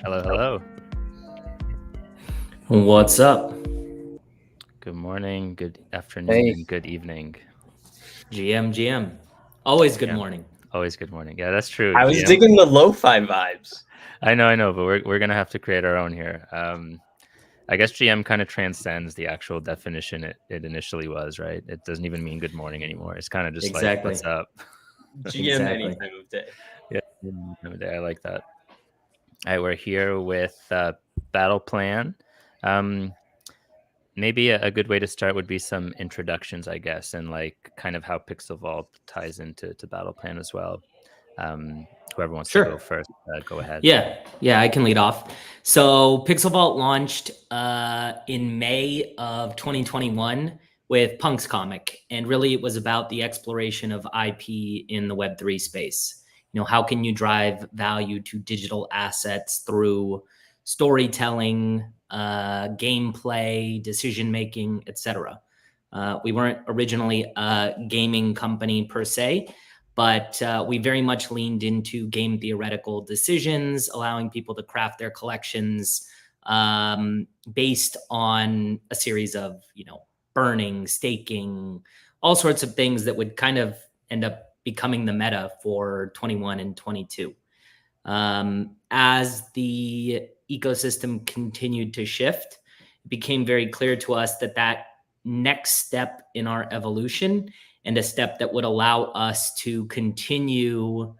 Hello, hello. What's up? Good morning, good afternoon, and good evening. GM. Always good Yeah, morning. always good morning. Yeah, that's true. I was GM. digging the lo-fi vibes. I know, but we're gonna have to create our own here. I guess GM kind of transcends the actual definition it initially was, right? It doesn't even mean good morning anymore. It's kind of just like, Exactly. what's up? GM any time of day. Yeah, any time of day. I like that. All right, we're here with Battle Plan. Maybe a good way to start would be some introductions, I guess, and like kind of how Pixel Vault ties into Battle Plan as well. Whoever wants to go first, go ahead. Yeah, I can lead off. So Pixel Vault launched in May of 2021 with Punk's comic, and really it was about the exploration of IP in the Web3 space. How can you drive value to digital assets through storytelling, gameplay, decision making, etc. We weren't originally a gaming company per se, but we very much leaned into game theoretical decisions, allowing people to craft their collections based on a series of, burning, staking, all sorts of things that would kind of end up becoming the meta for 21 and 22. As the ecosystem continued to shift, it became very clear to us that next step in our evolution and a step that would allow us to continue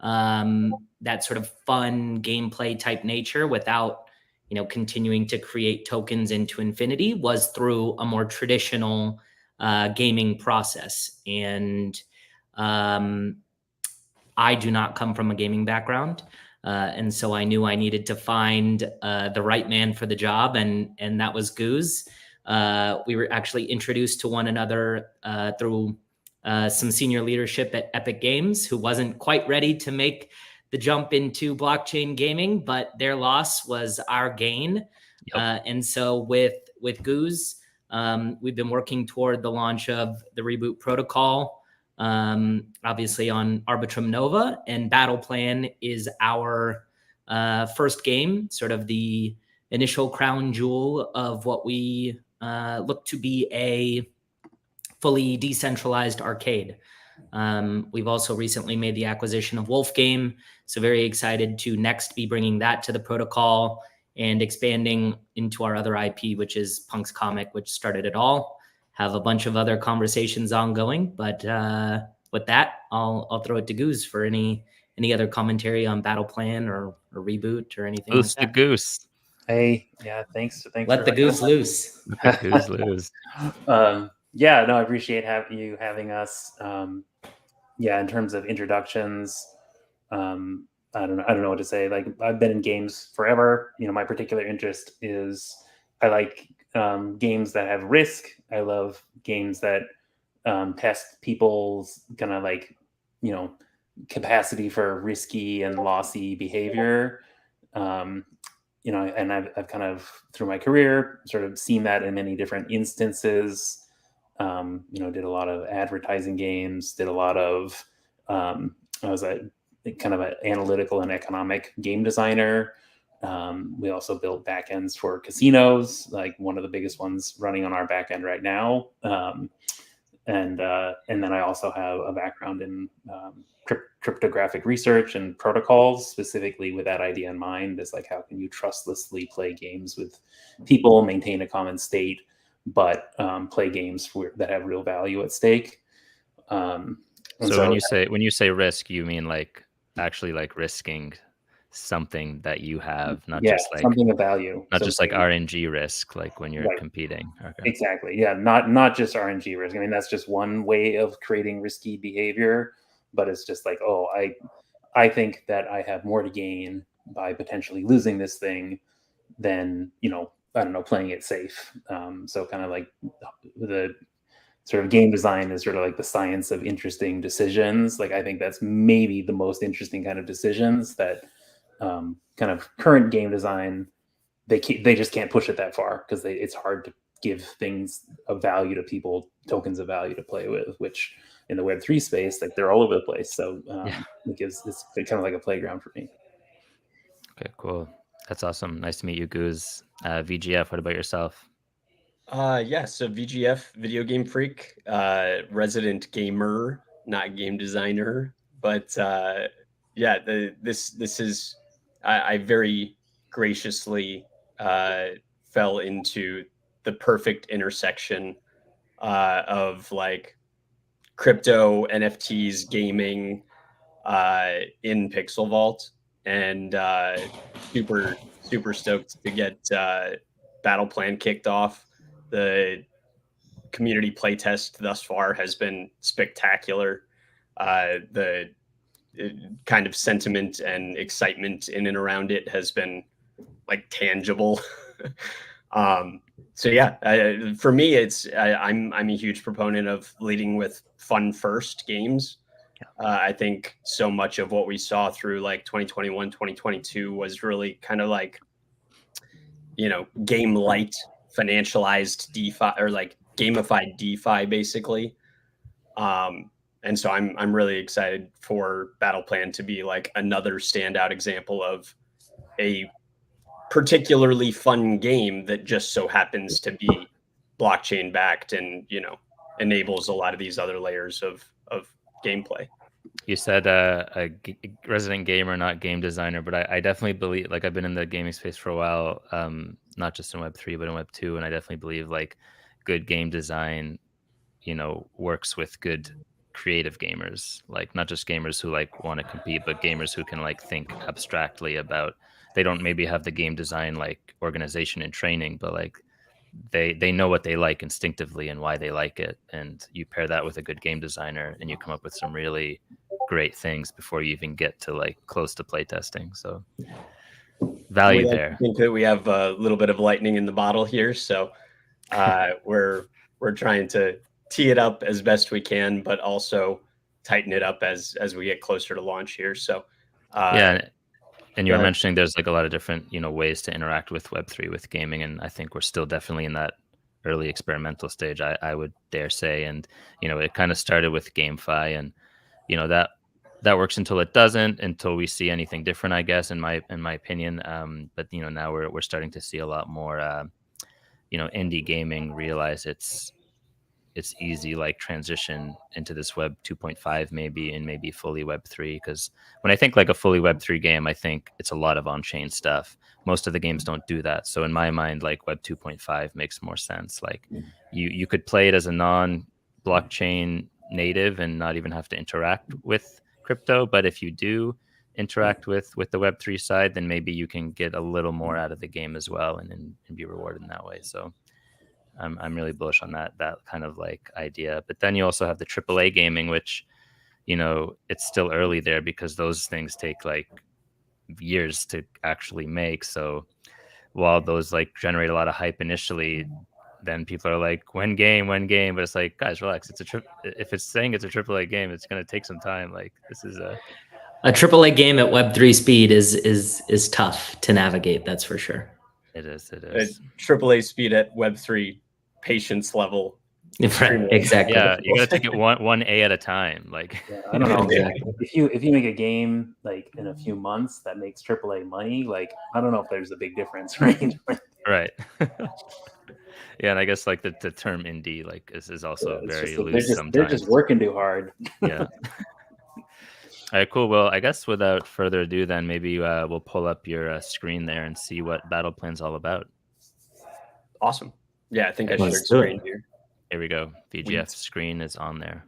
that sort of fun gameplay type nature without, continuing to create tokens into infinity was through a more traditional gaming process. And I do not come from a gaming background. And so I knew I needed to find the right man for the job, and that was Goose. We were actually introduced to one another through some senior leadership at Epic Games, who wasn't quite ready to make the jump into blockchain gaming, but their loss was our gain. Yep. And so with Goose, we've been working toward the launch of the Reboot protocol, obviously on Arbitrum Nova, and Battle Plan is our first game, sort of the initial crown jewel of what we look to be a fully decentralized arcade. We've also recently made the acquisition of Wolf Game, so very excited to next be bringing that to the protocol and expanding into our other IP, which is Punk's comic, which started it all. Have a bunch of other conversations ongoing, but with that, I'll throw it to Goose for any other commentary on Battle Plan or Reboot or anything Goose like that. to Goose. Hey, yeah, thanks. Let the goose loose. Let the goose loose. Yeah, no, I appreciate you having us. Yeah, in terms of introductions, I don't know what to say. Like, I've been in games forever. My particular interest is I like games that have risk. I love games that test people's kind of like, capacity for risky and lossy behavior. And I've kind of through my career sort of seen that in many different instances. Did a lot of advertising games, did a lot of, I was kind of an analytical and economic game designer. We also built backends for casinos, like one of the biggest ones running on our backend right now. and then I also have a background in cryptographic research and protocols, specifically with that idea in mind. Is like, how can you trustlessly play games with people, maintain a common state, but play games that have real value at stake. So when you say risk, you mean like actually like risking something that you have, not just like something of value, not just like RNG risk, like when you're competing. Okay. Exactly. Yeah, not just RNG risk. I mean, that's just one way of creating risky behavior, but it's just like, oh, I think that I have more to gain by potentially losing this thing than, I don't know, playing it safe. So kind of like the sort of game design is sort of like the science of interesting decisions. Like, I think that's maybe the most interesting kind of decisions that kind of current game design, they just can't push it that far because it's hard to give things of value to people, tokens of value to play with, which in the Web3 space, like, they're all over the place. So it's kind of like a playground for me. Okay, cool. That's awesome. Nice to meet you, Goose. VGF, what about yourself? So VGF, video game freak, resident gamer, not game designer, but this is I very graciously fell into the perfect intersection of like crypto, NFTs, gaming in Pixel Vault, and super stoked to get Battle Plan kicked off. The community playtest thus far has been spectacular. The kind of sentiment and excitement in and around it has been like tangible. So yeah, for me, I'm a huge proponent of leading with fun first games. I think so much of what we saw through like 2021, 2022 was really kind of like, game light, financialized DeFi, or like gamified DeFi, basically. And so I'm really excited for Battle Plan to be like another standout example of a particularly fun game that just so happens to be blockchain backed and, enables a lot of these other layers of gameplay. You said resident gamer, not game designer, but I definitely believe, like, I've been in the gaming space for a while, not just in Web3, but in Web2, and I definitely believe like good game design, works with good creative gamers, like not just gamers who like want to compete, but gamers who can like think abstractly about, they don't maybe have the game design like organization and training, but like they know what they like instinctively and why they like it, and you pair that with a good game designer and you come up with some really great things before you even get to like close to playtesting. So value there. I think that we have a little bit of lightning in the bottle here, so we're trying to tee it up as best we can, but also tighten it up as we get closer to launch here. So and you were mentioning there's like a lot of different ways to interact with Web3 with gaming, and I think we're still definitely in that early experimental stage, I would dare say. And it kind of started with GameFi, and that works until it doesn't, until we see anything different, I guess, in my opinion. But now we're starting to see a lot more indie gaming realize it's easy, like, transition into this Web 2.5 maybe, and maybe fully Web 3. Because when I think like a fully Web 3 game, I think it's a lot of on-chain stuff. Most of the games don't do that. So in my mind, like, Web 2.5 makes more sense. Like, you could play it as a non-blockchain native and not even have to interact with crypto. But if you do interact with the Web 3 side, then maybe you can get a little more out of the game as well, and be rewarded in that way. So I'm really bullish on that kind of like idea. But then you also have the AAA gaming, which, it's still early there because those things take like years to actually make. So while those like generate a lot of hype initially, then people are like, when game, but it's like, guys, relax. If it's saying it's a AAA game, it's going to take some time. Like, this is a AAA game at Web3 speed is tough to navigate. That's for sure. It is. AAA speed at Web3 patience level. Right, exactly. Yeah, you gotta take it one A at a time. Like, I don't know. Exactly. If you make a game like in a few months that makes AAA money, like, I don't know if there's a big difference, right? Right. Yeah, and I guess like the term indie like is also It's very just loose sometimes. they're just working too hard. Yeah. All right, cool. Well, I guess without further ado, then maybe we'll pull up your screen there and see what Battle Plan's all about. Awesome. Yeah, I think I Let's shared do it. screen here. Here we go. VGF screen is on there.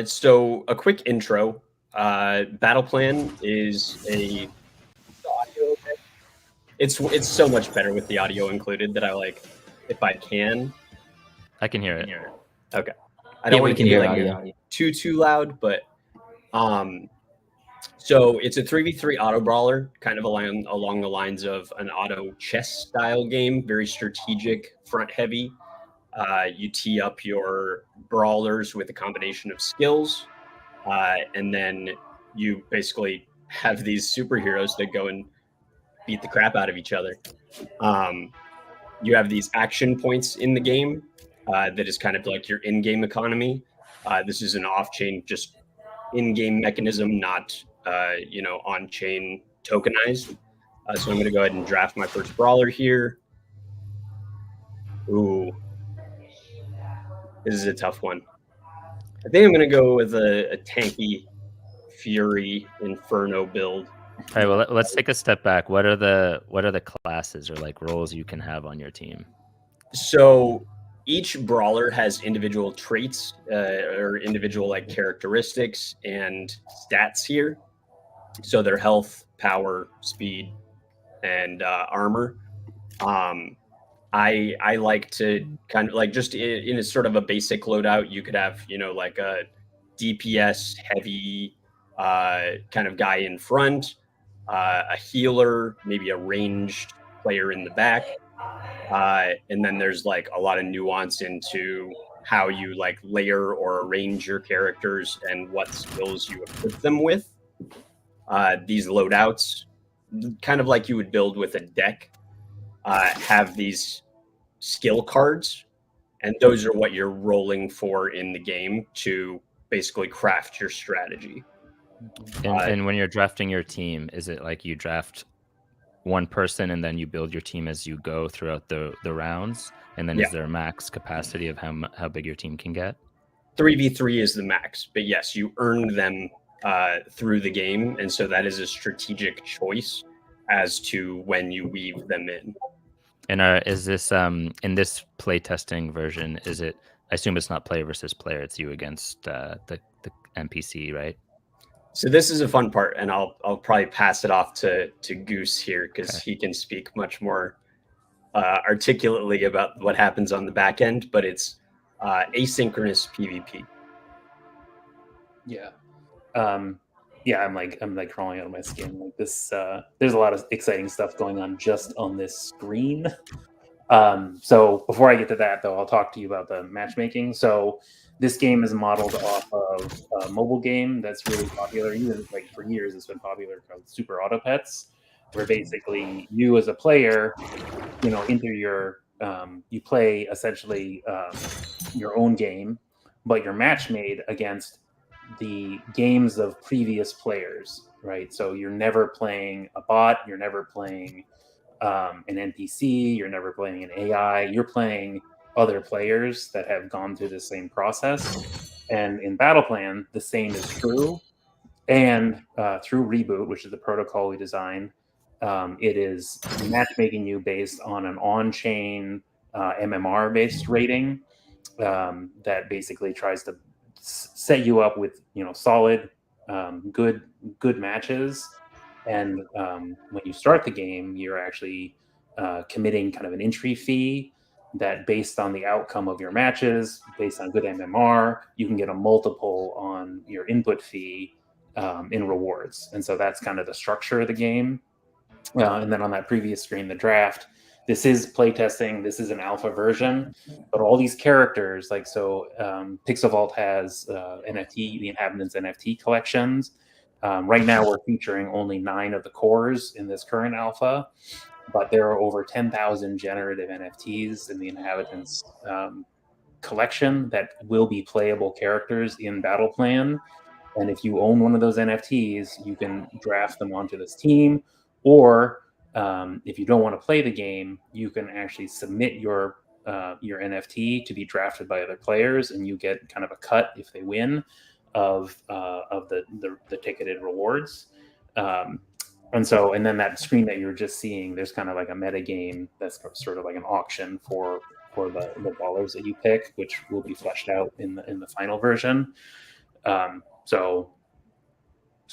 So a quick intro. Battle Plan is a audio. It's so much better with the audio included that I like. If I can, I can hear it. Okay. I don't Yeah, we want can to hear be audio. too loud, but so it's a 3v3 auto brawler, kind of along the lines of an auto chess style game, very strategic, front heavy. You tee up your brawlers with a combination of skills, and then you basically have these superheroes that go and beat the crap out of each other. You have these action points in the game that is kind of like your in-game economy. This is an off-chain, just in-game mechanism, not on-chain tokenized. So I'm going to go ahead and draft my first brawler here. Ooh, this is a tough one. I think I'm going to go with a tanky Fury Inferno build. All right, well, let's take a step back. What are the classes or like roles you can have on your team? So each brawler has individual traits or individual like characteristics and stats here. So their health, power, speed, and armor. I like to kind of like just in a sort of a basic loadout, you could have, like a DPS heavy kind of guy in front, a healer, maybe a ranged player in the back. And then there's like a lot of nuance into how you like layer or arrange your characters and what skills you equip them with. These loadouts, kind of like you would build with a deck, have these skill cards, and those are what you're rolling for in the game to basically craft your strategy. And when you're drafting your team, is it like you draft one person and then you build your team as you go throughout the rounds? And then is there a max capacity of how big your team can get? 3v3 is the max, but yes, you earn them through the game, and so that is a strategic choice as to when you weave them in. And is this in this playtesting version? Is it? I assume it's not player versus player. It's you against the NPC, right? So this is a fun part, and I'll probably pass it off to Goose here because he can speak much more articulately about what happens on the back end. But it's asynchronous PvP. Yeah. Yeah, I'm like crawling out of my skin. Like this, there's a lot of exciting stuff going on just on this screen. So before I get to that, though, I'll talk to you about the matchmaking. So this game is modeled off of a mobile game that's really popular. Even like for years, it's been popular called Super Auto Pets, where basically you as a player, enter your you play essentially your own game, but you're match made against the games of previous players, right? So you're never playing a bot, you're never playing an NPC, you're never playing an AI, you're playing other players that have gone through the same process. And in Battle Plan, the same is true. And through Reboot, which is the protocol we designed, it is matchmaking you based on an on-chain MMR-based rating that basically tries to set you up with solid, good matches. And when you start the game, you're actually committing kind of an entry fee that, based on the outcome of your matches, based on good MMR, you can get a multiple on your input fee in rewards. And so that's kind of the structure of the game. And then on that previous screen, the draft, this is playtesting. This is an alpha version, but all these characters, Pixel Vault has NFT, the Inhabitants NFT collections. Right now, we're featuring only 9 of the cores in this current alpha, but there are over 10,000 generative NFTs in the Inhabitants collection that will be playable characters in Battle Plan. And if you own one of those NFTs, you can draft them onto this team, or if you don't want to play the game, you can actually submit your NFT to be drafted by other players, and you get kind of a cut if they win of the ticketed rewards. And then that screen that you're just seeing, there's kind of like a meta game that's sort of like an auction for the dollars that you pick, which will be fleshed out in the final version. So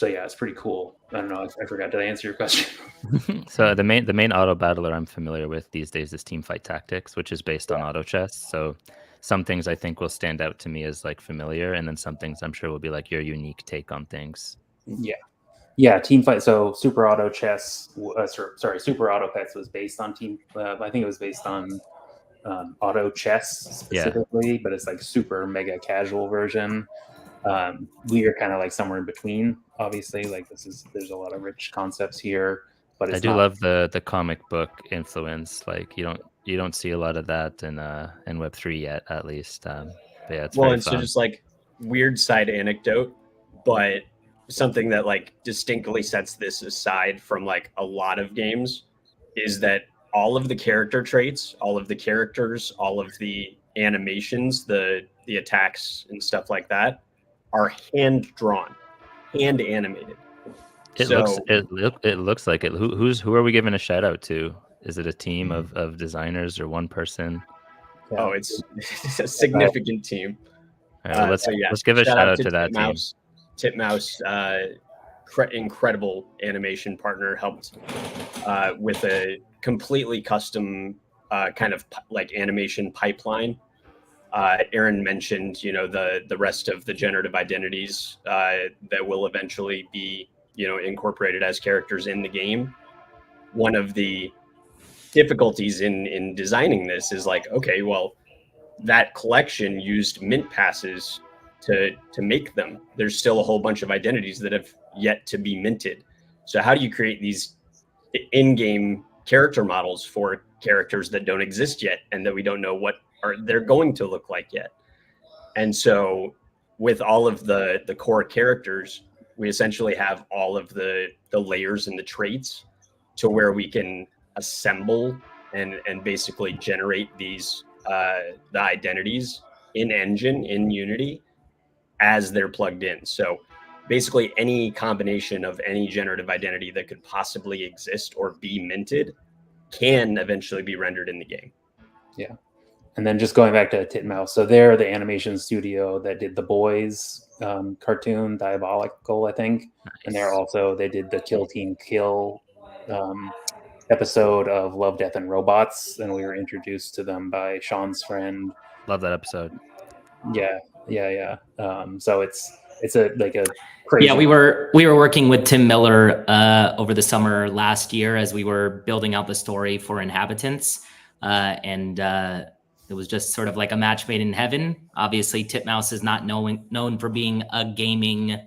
yeah, it's pretty cool. I don't know. I forgot. Did I answer your question? So the main auto battler I'm familiar with these days is Teamfight Tactics, which is based on auto chess. So some things I think will stand out to me as like familiar, and then some things I'm sure will be like your unique take on things. Yeah, Teamfight. So Super Auto Chess. Super Auto Pets was based on I think it was based on Auto Chess specifically, but it's like super mega casual version. We are kind of like somewhere in between, obviously. Like there's a lot of rich concepts here, but I do love the comic book influence. Like you don't see a lot of that in Web3 yet, at least. But yeah, it's very fun. So just like weird side anecdote, but something that like distinctly sets this aside from like a lot of games is that all of the character traits, all of the characters, all of the animations, the attacks and stuff like that are hand drawn, hand animated. It looks like it. Who are we giving a shout out to? Is it a team of designers or one person? Yeah. Oh, it's a significant team. All right, let's give a shout out to that team. Titmouse, incredible animation partner, helped with a completely custom kind of like animation pipeline. Aaron mentioned, the rest of the generative identities that will eventually be, incorporated as characters in the game. One of the difficulties in designing this is like, okay, well, that collection used mint passes to make them. There's still a whole bunch of identities that have yet to be minted. So how do you create these in-game character models for characters that don't exist yet and that we don't know what they're going to look like yet? And so with all of the core characters, we essentially have all of the layers and the traits to where we can assemble and basically generate these the identities in Engine, in Unity, as they're plugged in. So basically any combination of any generative identity that could possibly exist or be minted can eventually be rendered in the game. Yeah. And then just going back to Titmouse, so they're the animation studio that did the Boys cartoon, Diabolical, I think. Nice. And they did the Kill Team Kill episode of Love, Death, and Robots, and we were introduced to them by Sean's friend. Love that episode. Yeah. So it's a crazy. Yeah, we were working with Tim Miller over the summer last year as we were building out the story for Inhabitants, and it was just sort of like a match made in heaven. Obviously, Titmouse is not known for being a gaming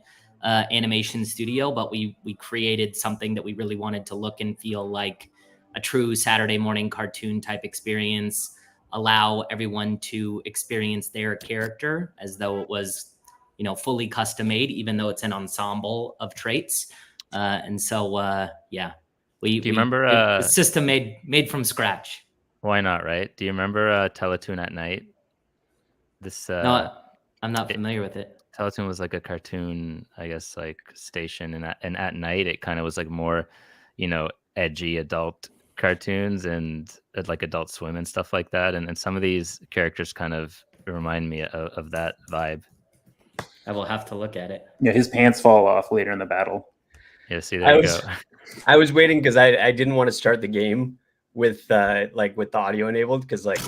animation studio, but we created something that we really wanted to look and feel like a true Saturday morning cartoon type experience, allow everyone to experience their character as though it was, fully custom made, even though it's an ensemble of traits. Do you remember a system made from scratch? Why not, right? Do you remember Teletoon at Night? No, I'm not familiar with it. Teletoon was like a cartoon, I guess, like station, and at night it kind of was like more, edgy adult cartoons and like Adult Swim and stuff like that. And some of these characters kind of remind me of that vibe. I will have to look at it. Yeah, his pants fall off later in the battle. Yeah, see, there you go. I was waiting because I didn't want to start the game with the audio enabled, because like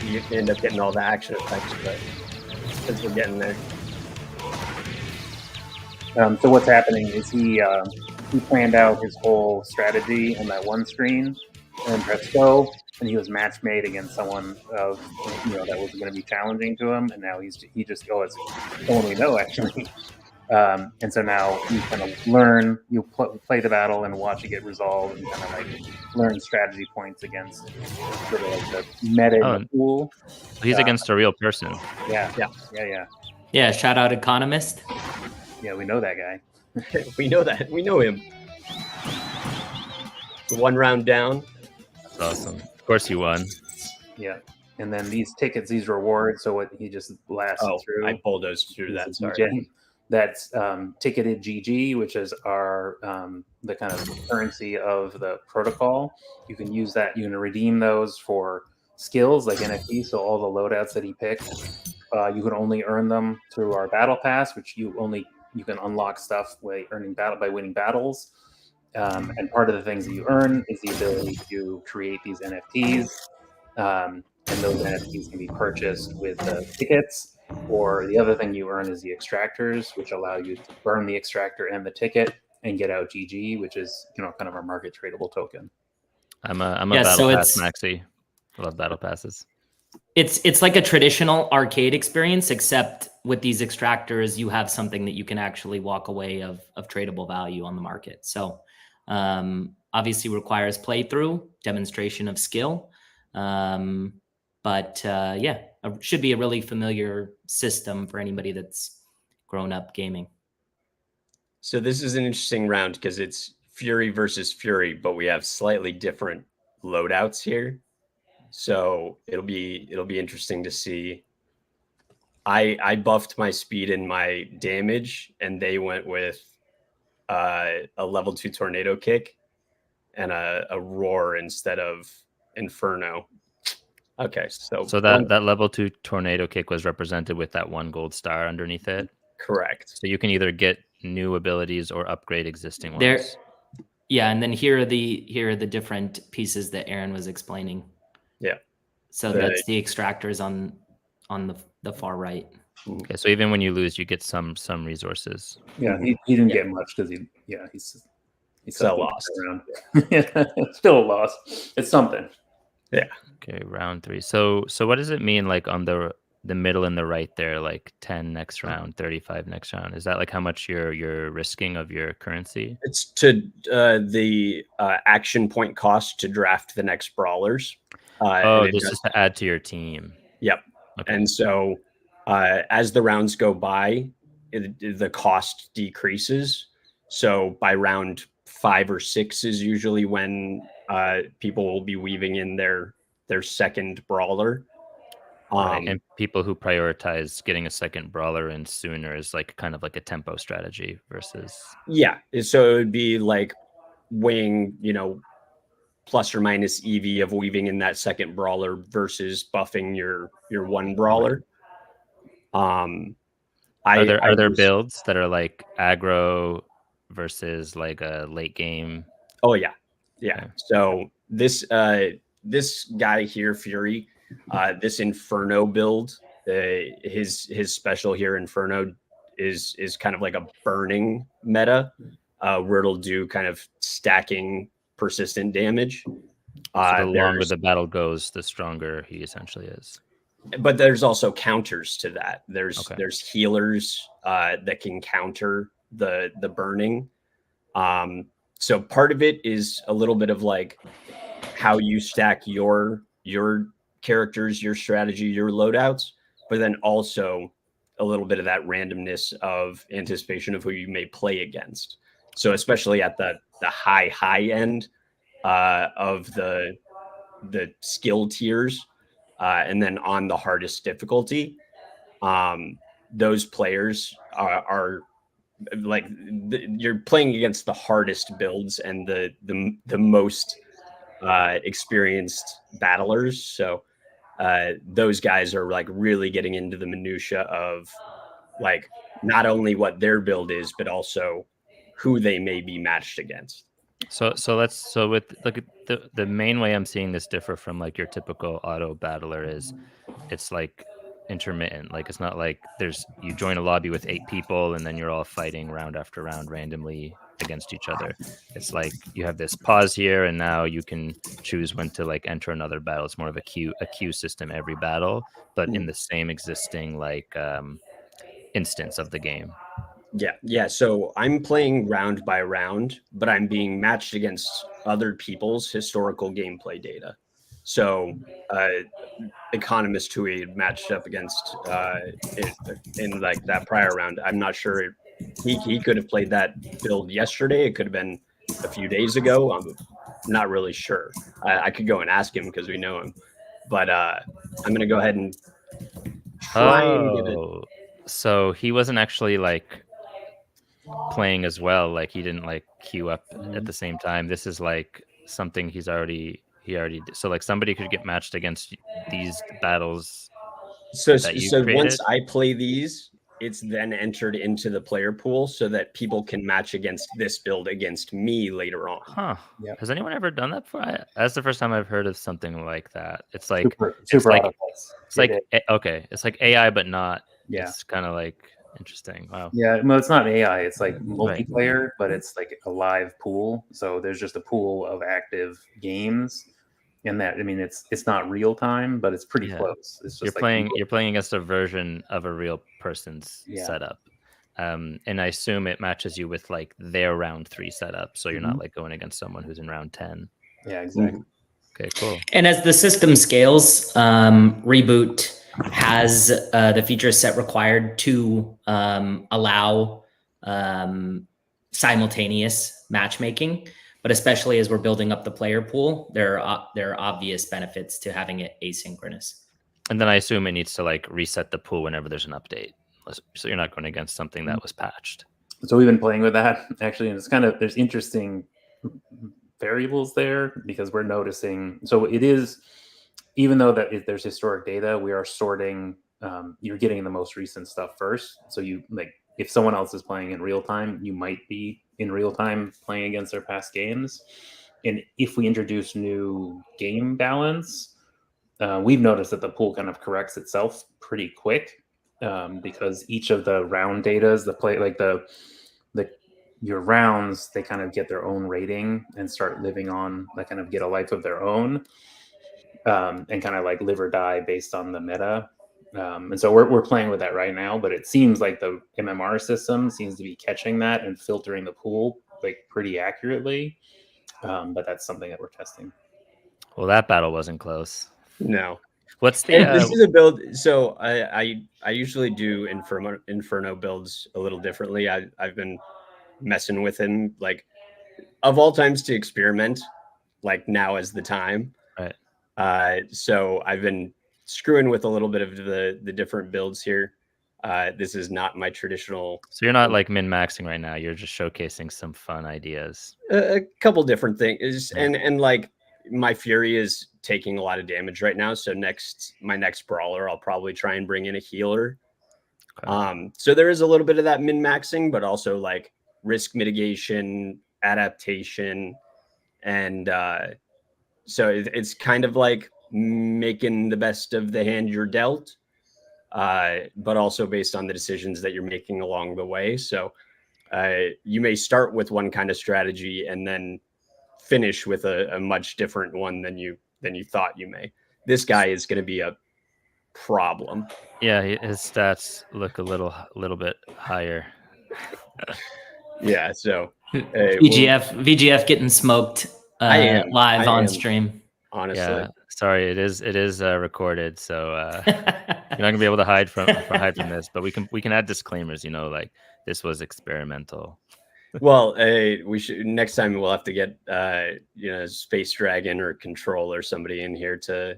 you end up getting all the action effects, but because we're getting there. So what's happening is he planned out his whole strategy on that one screen, and pressed go, and he was match made against someone that was going to be challenging to him, and now he just it's someone we know actually. And so now you kind of learn, you play the battle and watch it get resolved, and kind of like learn strategy points against sort of like the meta pool. He's against a real person. Yeah. Shout out Economist. Yeah, we know that guy. We know him. So 1 round down. That's awesome. Of course you won. Yeah. And then these tickets, these rewards. So what he just blasted through. I bulldozed through that. Sorry. That's ticketed GG, which is our the kind of currency of the protocol. You can use that. You can redeem those for skills like NFTs. So all the loadouts that he picked, you can only earn them through our battle pass, which you can unlock stuff by winning battles. And part of the things that you earn is the ability to create these NFTs. And those NFTs can be purchased with the tickets, or the other thing you earn is the extractors, which allow you to burn the extractor and the ticket and get out GG, which is kind of our market tradable token. I'm a battle pass maxi. I love battle passes. It's like a traditional arcade experience, except with these extractors, you have something that you can actually walk away of tradable value on the market. So obviously requires playthrough, demonstration of skill. But yeah, it should be a really familiar system for anybody that's grown up gaming. So this is an interesting round because it's Fury versus Fury, but we have slightly different loadouts here. So it'll be interesting to see. I buffed my speed and my damage, and they went with a level 2 tornado kick and a roar instead of Inferno. Okay, so that level 2 tornado kick was represented with that 1 gold star underneath it. Correct. So you can either get new abilities or upgrade existing ones. Yeah, and then here are the different pieces that Aaron was explaining. Yeah. So that's the extractors on the far right. Okay, so even when you lose, you get some resources. Yeah, he didn't get much because he's still lost. Yeah, still a loss. It's something. Yeah. Okay, round 3. So what does it mean like on the middle and the right there, like 10 next round, 35 next round? Is that like how much you're risking of your currency? It's to the action point cost to draft the next brawlers. This is to add to your team. Yep. Okay. And so as the rounds go by, the cost decreases. So by round 5 or 6 is usually when people will be weaving in their second brawler. Right. And people who prioritize getting a second brawler in sooner is like kind of like a tempo strategy versus. Yeah. So it would be like weighing, plus or minus EV of weaving in that second brawler versus buffing your 1 brawler. Are there builds that are like aggro versus like a late game? Oh yeah. Okay. So this guy here, Fury, this Inferno build, his special here, Inferno, is kind of like a burning meta, where it'll do kind of stacking persistent damage. So the longer the battle goes, the stronger he essentially is. But there's also counters to that. There's healers that can counter the burning. So part of it is a little bit of like how you stack your characters, your strategy, your loadouts, but then also a little bit of that randomness of anticipation of who you may play against. So especially at the high end of the skill tiers, and then on the hardest difficulty, those players are like you're playing against the hardest builds and the most experienced battlers. So those guys are like really getting into the minutia of like not only what their build is, but also who they may be matched against. So with like the main way I'm seeing this differ from like your typical auto battler is it's like intermittent. Like it's not like you join a lobby with 8 people and then you're all fighting round after round randomly against each other. It's like you have this pause here and now you can choose when to like enter another battle. It's more of a queue system every battle, but in the same existing like instance of the game. Yeah. So I'm playing round by round, but I'm being matched against other people's historical gameplay data. So Economist, who he matched up against in like that prior round, I'm not sure he could have played that build yesterday. It could have been a few days ago. not really sure. I could go and ask him because we know him, but I'm gonna go ahead and try and get it. Oh, so he wasn't actually like playing as well. Like he didn't like queue up at the same time. This is like something he already did. So like somebody could get matched against these battles So that you once created. I play these, it's then entered into the player pool so that people can match against this build against me later on. Huh. Yep. Has anyone ever done that before? That's the first time I've heard of something like that. It's like super like autoplays. it's like okay, it's like AI but not. Yeah. It's kind of like interesting. Wow. Yeah, well, it's not AI. It's like multiplayer, but it's like a live pool. So there's just a pool of active games, and that, I mean, it's not real time, but it's pretty close. It's just you're playing against a version of a real person's setup, and I assume it matches you with like their round 3 setup, so you're not like going against someone who's in round 10. Yeah, exactly. Okay, cool. And as the system scales, Reboot has the feature set required to allow simultaneous matchmaking. But especially as we're building up the player pool, there are obvious benefits to having it asynchronous. And then I assume it needs to like reset the pool whenever there's an update, so you're not going against something that was patched. So we've been playing with that actually, and it's kind of, there's interesting variables there because we're noticing. So it is, even though that there's historic data, we are sorting. You're getting the most recent stuff first. So you like, if someone else is playing in real time, you might be in real time playing against their past games. And if we introduce new game balance, we've noticed that the pool kind of corrects itself pretty quick, because each of the round datas, the play, like your rounds, they kind of get their own rating and start living on, like kind of get a life of their own, and kind of like live or die based on the meta. And so we're playing with that right now, but it seems like the MMR system seems to be catching that and filtering the pool like pretty accurately. But that's something that we're testing. Well, that battle wasn't close. No. What's the this is a build, so I usually do Inferno builds a little differently. I've been messing with him, like, of all times to experiment, like now is the time. Right. So I've been screwing with a little bit of the different builds here. This is not my traditional. So you're not like min-maxing right now. You're just showcasing some fun ideas. A couple different things, and like my Fury is taking a lot of damage right now. So my next brawler, I'll probably try and bring in a healer. Okay. So there is a little bit of that min-maxing, but also like risk mitigation, adaptation, and so it's kind of like making the best of the hand you're dealt, but also based on the decisions that you're making along the way. So you may start with one kind of strategy and then finish with a much different one than you thought you may. This guy is going to be a problem. Yeah, his stats look a little bit higher. Yeah, so VGF getting smoked live on stream. Honestly, yeah. Sorry, it is recorded, so you're not gonna be able to hide from this. But we can add disclaimers. You know, like this was experimental. Well, we should next time we'll have to get Space Dragon or Control or somebody in here to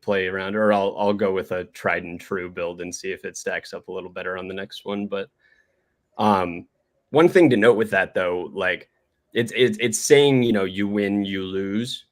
play around, or I'll go with a tried and true build and see if it stacks up a little better on the next one. But one thing to note with that though, like it's saying, you win, you lose.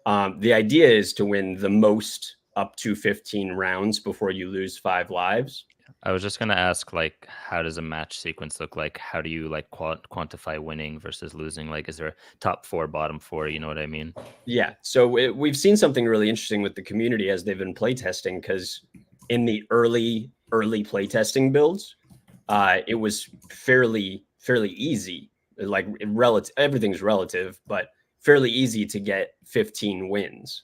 The idea is to win the most up to 15 rounds before you lose 5 lives. I was just going to ask, like, how does a match sequence look like? How do you like quantify winning versus losing? Like, is there top 4, bottom 4? You know what I mean? Yeah. So we've seen something really interesting with the community as they've been playtesting, because in the early playtesting builds, it was fairly easy. Like everything's relative, but fairly easy to get 15 wins.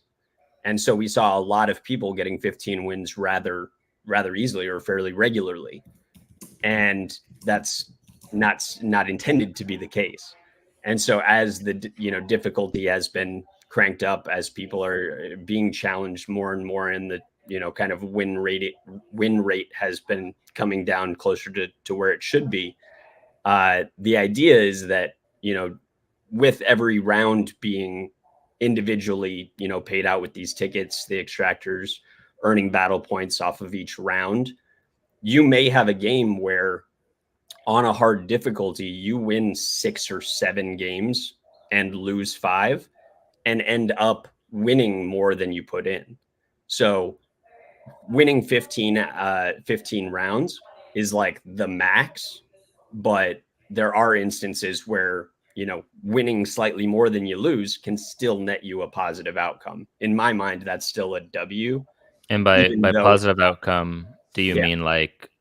And so we saw a lot of people getting 15 wins rather easily or fairly regularly. And that's not intended to be the case. And so as the difficulty has been cranked up, as people are being challenged more and more, and the kind of win rate has been coming down closer to where it should be. The idea is that with every round being individually, paid out with these tickets, the extractors earning battle points off of each round, you may have a game where on a hard difficulty, you win 6 or 7 games and lose 5 and end up winning more than you put in. So winning 15 rounds is like the max, but there are instances where, winning slightly more than you lose can still net you a positive outcome. In my mind, that's still a W. And by positive outcome, do you mean like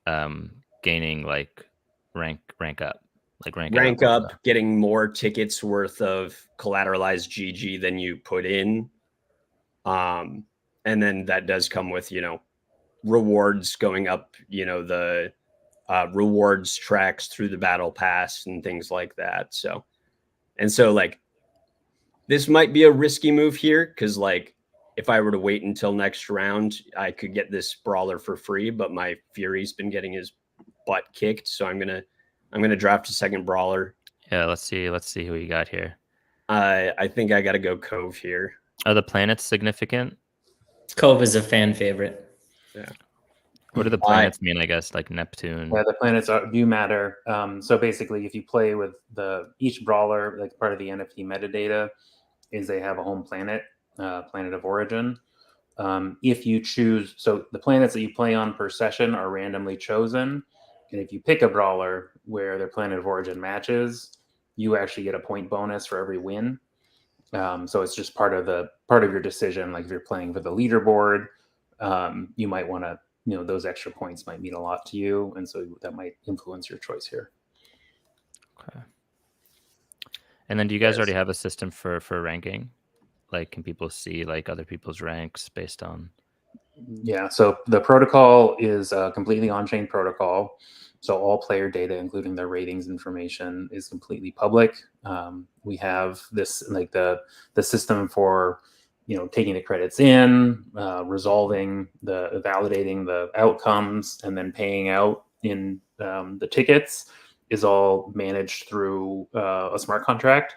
gaining like rank up? Like rank up, getting more tickets worth of collateralized GG than you put in. And then that does come with, rewards going up, the rewards tracks through the battle pass and things like that. So like this might be a risky move here, because like if I were to wait until next round, I could get this brawler for free, but my Fury's been getting his butt kicked, so I'm gonna draft a second brawler. Yeah, let's see who you got here. I think I gotta go Cove here. Are the planets significant? Cove is a fan favorite. Yeah. What do the planets mean? I guess like Neptune. Yeah, the planets do matter. So basically, if you play with each brawler, like part of the NFT metadata, is they have a home planet, planet of origin. If you choose, so the planets that you play on per session are randomly chosen, and if you pick a brawler where their planet of origin matches, you actually get a point bonus for every win. So it's just part of your decision. Like if you're playing for the leaderboard, you might want to, those extra points might mean a lot to you, and so that might influence your choice here. Okay. And then do you guys already have a system for ranking? Like, can people see like other people's ranks based on? Yeah, so the protocol is a completely on-chain protocol. So all player data, including their ratings information, is completely public. We have this, like the system for, taking the credits in, validating the outcomes, and then paying out in the tickets is all managed through a smart contract.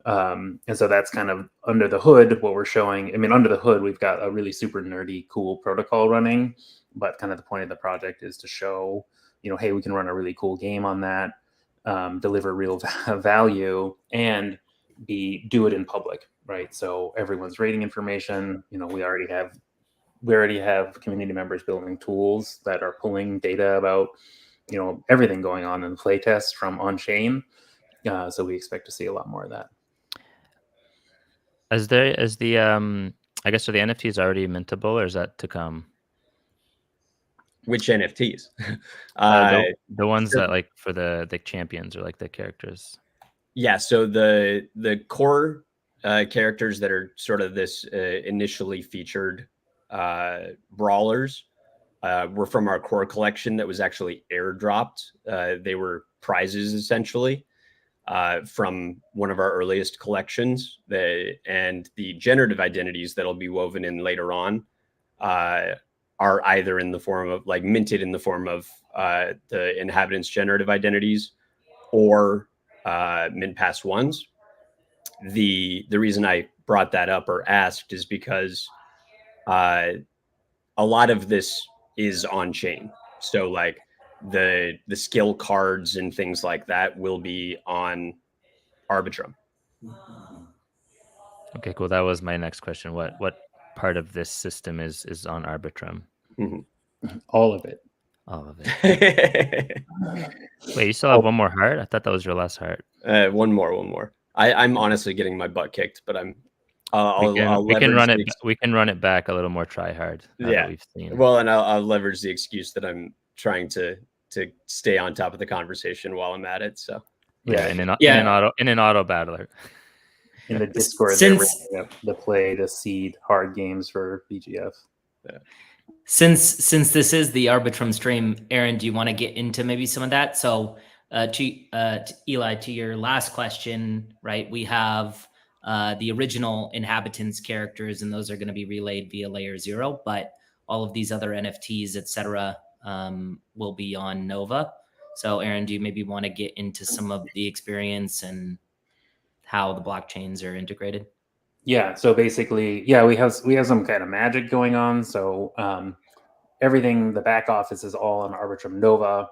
And so that's kind of under the hood what we're showing. I mean, under the hood, we've got a really super nerdy, cool protocol running, but kind of the point of the project is to show, hey, we can run a really cool game on that, deliver real value, and do it in public, right? So everyone's rating information, we already have community members building tools that are pulling data about, everything going on in the playtest from on-chain. So we expect to see a lot more of that. I guess, are the NFTs already mintable, or is that to come? Which NFTs? The ones that like for the champions or like the characters. Yeah, so the core characters that are sort of this initially featured brawlers were from our core collection that was actually airdropped. They were prizes essentially from one of our earliest collections. And the generative identities that'll be woven in later on are either in the form of like minted in the form of the inhabitants' generative identities or mint pass ones. The reason I brought that up or asked is because a lot of this is on chain. So like the skill cards and things like that will be on Arbitrum. Okay, cool. That was my next question. What part of this system is on Arbitrum? Mm-hmm. All of it. All of it. Wait, you still have one more heart? I thought that was your last heart. One more. I'm honestly getting my butt kicked, but I'm. We can run it back a little more try hard. Yeah, we've seen. Well, and I'll leverage the excuse that I'm trying to stay on top of the conversation while I'm at it. So yeah, in an auto battler. In the Discord, they're ramping up the seed hard games for BGF. Yeah. Since this is the Arbitrum stream, Aaron, do you want to get into maybe some of that? So, to Eli, to your last question, right? We have the original inhabitants characters, and those are going to be relayed via layer 0. But all of these other NFTs, etc., will be on Nova. So, Aaron, do you maybe want to get into some of the experience and how the blockchains are integrated? Yeah. So basically, yeah, we have some kind of magic going on. So everything, the back office is all on Arbitrum Nova.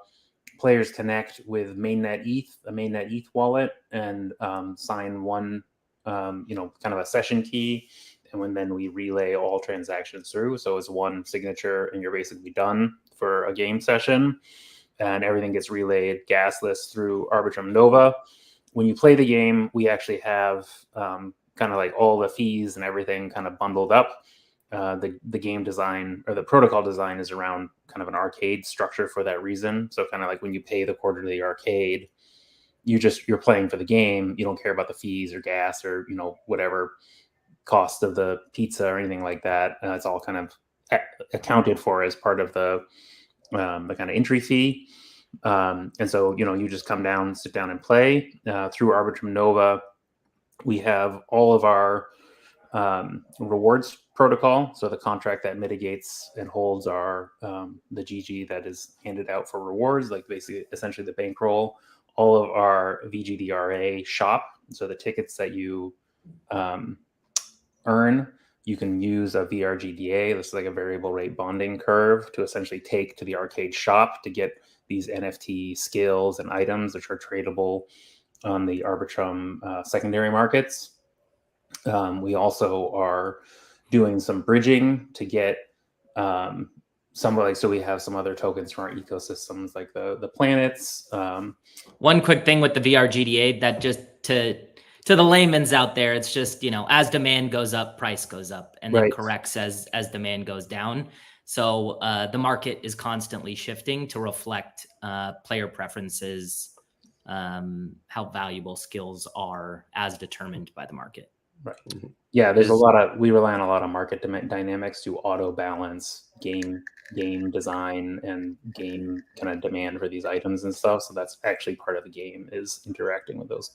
Players connect with mainnet ETH, a mainnet ETH wallet, and sign one, kind of a session key. And then we relay all transactions through. So it's one signature, and you're basically done for a game session. And everything gets relayed gasless through Arbitrum Nova. When you play the game, we actually have kind of like all the fees and everything kind of bundled up. The game design or the protocol design is around kind of an arcade structure for that reason. So kind of like when you pay the quarterly arcade, you're playing for the game. You don't care about the fees or gas or whatever cost of the pizza or anything like that. It's all kind of accounted for as part of the kind of entry fee. And so you just come down, sit down, and play through Arbitrum Nova. We have all of our rewards protocol, so the contract that mitigates and holds our the GG that is handed out for rewards, like basically essentially the bankroll. All of our VGDRA shop, so the tickets that you earn, you can use a VRGDA. This is like a variable rate bonding curve to essentially take to the arcade shop to get these NFT skills and items which are tradable on the Arbitrum secondary markets. We also are doing some bridging to get so we have some other tokens from our ecosystems like the planets. One quick thing with the VRGDA that just to the layman's out there, it's just, as demand goes up, price goes up, and Right. it corrects as demand goes down. So the market is constantly shifting to reflect player preferences, how valuable skills are as determined by the market. Right. Yeah, we rely on a lot of market dynamics to auto balance game design and game kind of demand for these items and stuff. So that's actually part of the game, is interacting with those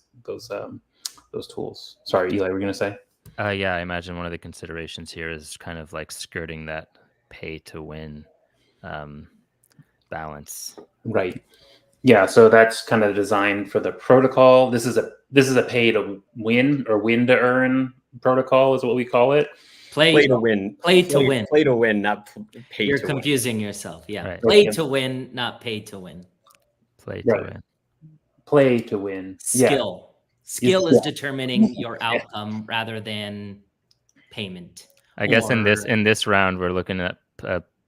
tools. Sorry, Eli, were you gonna say? Yeah, I imagine one of the considerations here is kind of like skirting that pay to win balance. Right. Yeah, so that's kind of designed for the protocol. This is a pay to win or win to earn protocol is what we call it. Play to win. Play to win. Play to win, not pay You're to win. confusing yourself. Yeah. Right. Play to win, not pay to win. Play to win. Play to win. Skill. Skill is determining your outcome rather than payment. I guess in this round we're looking at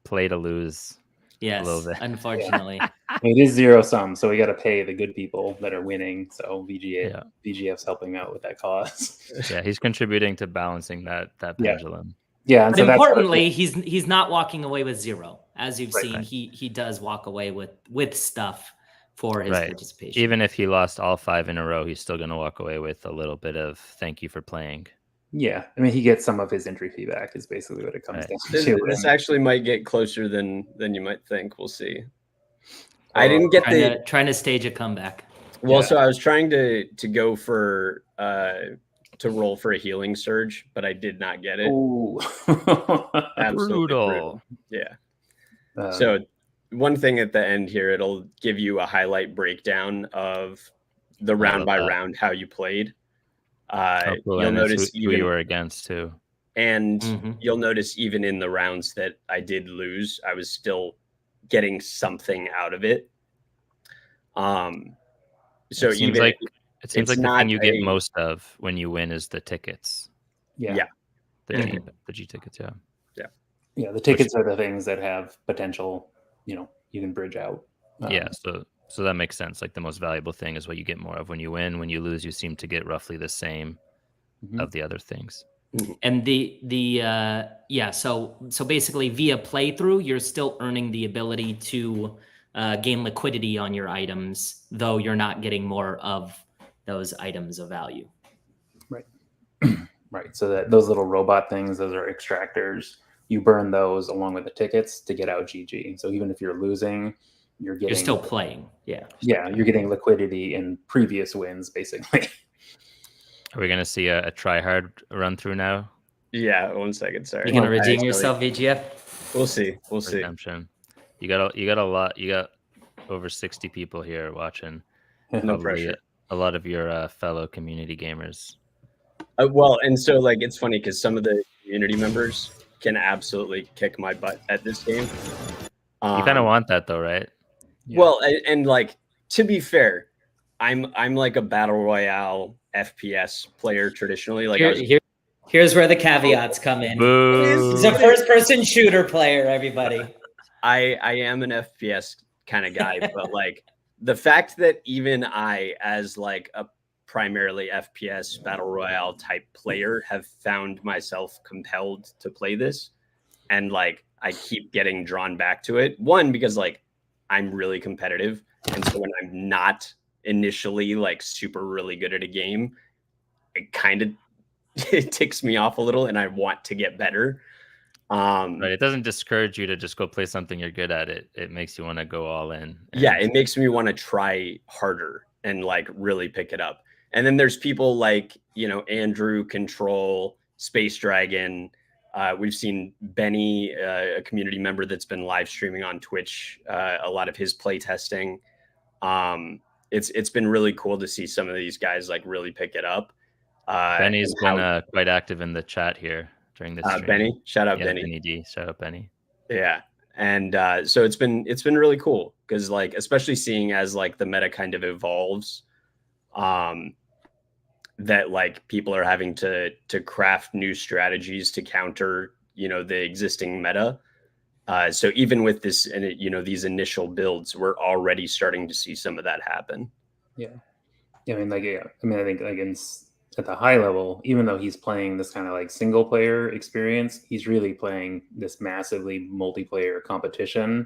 play to lose. Yes, a little bit. Unfortunately. It is zero sum, so we got to pay the good people that are winning. So VGF's helping out with that cause. Yeah, he's contributing to balancing that pendulum. Yeah, and but so importantly, he's not walking away with zero. As you've seen, right. he does walk away with stuff for his participation. Even if he lost all 5 in a row, he's still going to walk away with a little bit of thank you for playing. Yeah, I mean, he gets some of his entry fee back is basically what it comes down to. This actually might get closer than you might think. We'll see. I didn't get trying to stage a comeback. Well, so I was trying to go for to roll for a healing surge, but I did not get it. Ooh. Brutal. Yeah. So one thing at the end here, it'll give you a highlight breakdown of the round by round how you played. Cool. You'll notice who you were against too, and you'll notice even in the rounds that I did lose, I was still getting something out of it. So it seems like the thing you get most of when you win is the tickets. Yeah. The G tickets. Yeah. The tickets are the things that have potential. You can bridge out. So that makes sense. Like the most valuable thing is what you get more of when you win. When you lose, you seem to get roughly the same of the other things. And so basically via playthrough, you're still earning the ability to gain liquidity on your items, though you're not getting more of those items of value. Right. Right. So that those little robot things, those are extractors. You burn those along with the tickets to get out GG. So even if you're losing, you're still playing. Yeah. Yeah. You're getting liquidity in previous wins, basically. Are we going to see a try hard run through now? Yeah. 1 second. Sorry. You're going to redeem yourself, VGF? We'll see. Redemption. You got a lot. You got over 60 people here watching. No pressure. A lot of your fellow community gamers. Well, and so like it's funny because some of the community members can absolutely kick my butt at this game. You kind of want that though, right? Yeah. Well, and like to be fair, I'm like a battle royale FPS player traditionally. Like here's where the caveats come in. Boo. He's a first-person shooter player, everybody. I am an FPS kind of guy, but like the fact that even I, as like a primarily FPS battle royale type player, have found myself compelled to play this, and like I keep getting drawn back to it. One, because like I'm really competitive, and so when I'm not initially like super really good at a game, it kind of it ticks me off a little, and I want to get better. Right. It doesn't discourage you to just go play something you're good at. It makes you want to go all in. Yeah, it makes me want to try harder and like really pick it up. And then there's people like, you know, Andrew, Control, Space Dragon. We've seen Benny, a community member that's been live streaming on Twitch, a lot of his play testing. It's been really cool to see some of these guys like really pick it up. Benny's been quite active in the chat here during this stream. Benny, shout out Benny. Benny D, shout out Benny. Yeah. And so it's been really cool because like especially seeing as like the meta kind of evolves, that like people are having to craft new strategies to counter, you know, the existing meta. So even with this and you know these initial builds, we're already starting to see some of that happen. Yeah, I mean, like, I think like at the high level, even though he's playing this kind of like single player experience, he's really playing this massively multiplayer competition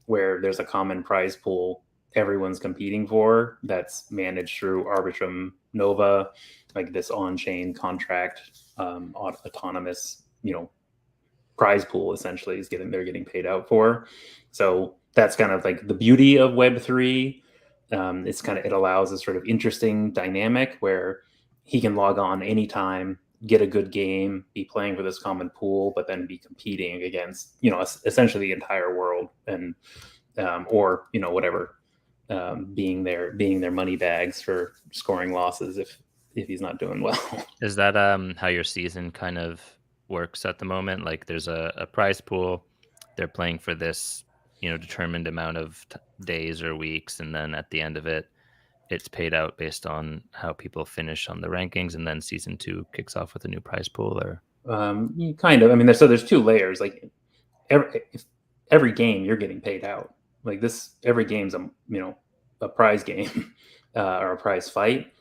where there's a common prize pool everyone's competing for that's managed through Arbitrum Nova, like this on-chain contract, autonomous, you know, prize pool essentially they're getting paid out for. So that's kind of like the beauty of Web3. It allows a sort of interesting dynamic where he can log on anytime, get a good game, be playing for this common pool, but then be competing against, you know, essentially the entire world, and or, you know, whatever, being their money bags for scoring losses if he's not doing well. Is that how your season kind of works at the moment? Like there's a prize pool, they're playing for this, you know, determined amount of days or weeks, and then at the end of it, it's paid out based on how people finish on the rankings, and then season 2 kicks off with a new prize pool, or kind of. I mean, there's 2 layers. Like every game you're getting paid out. Like every game's a prize game or a prize fight,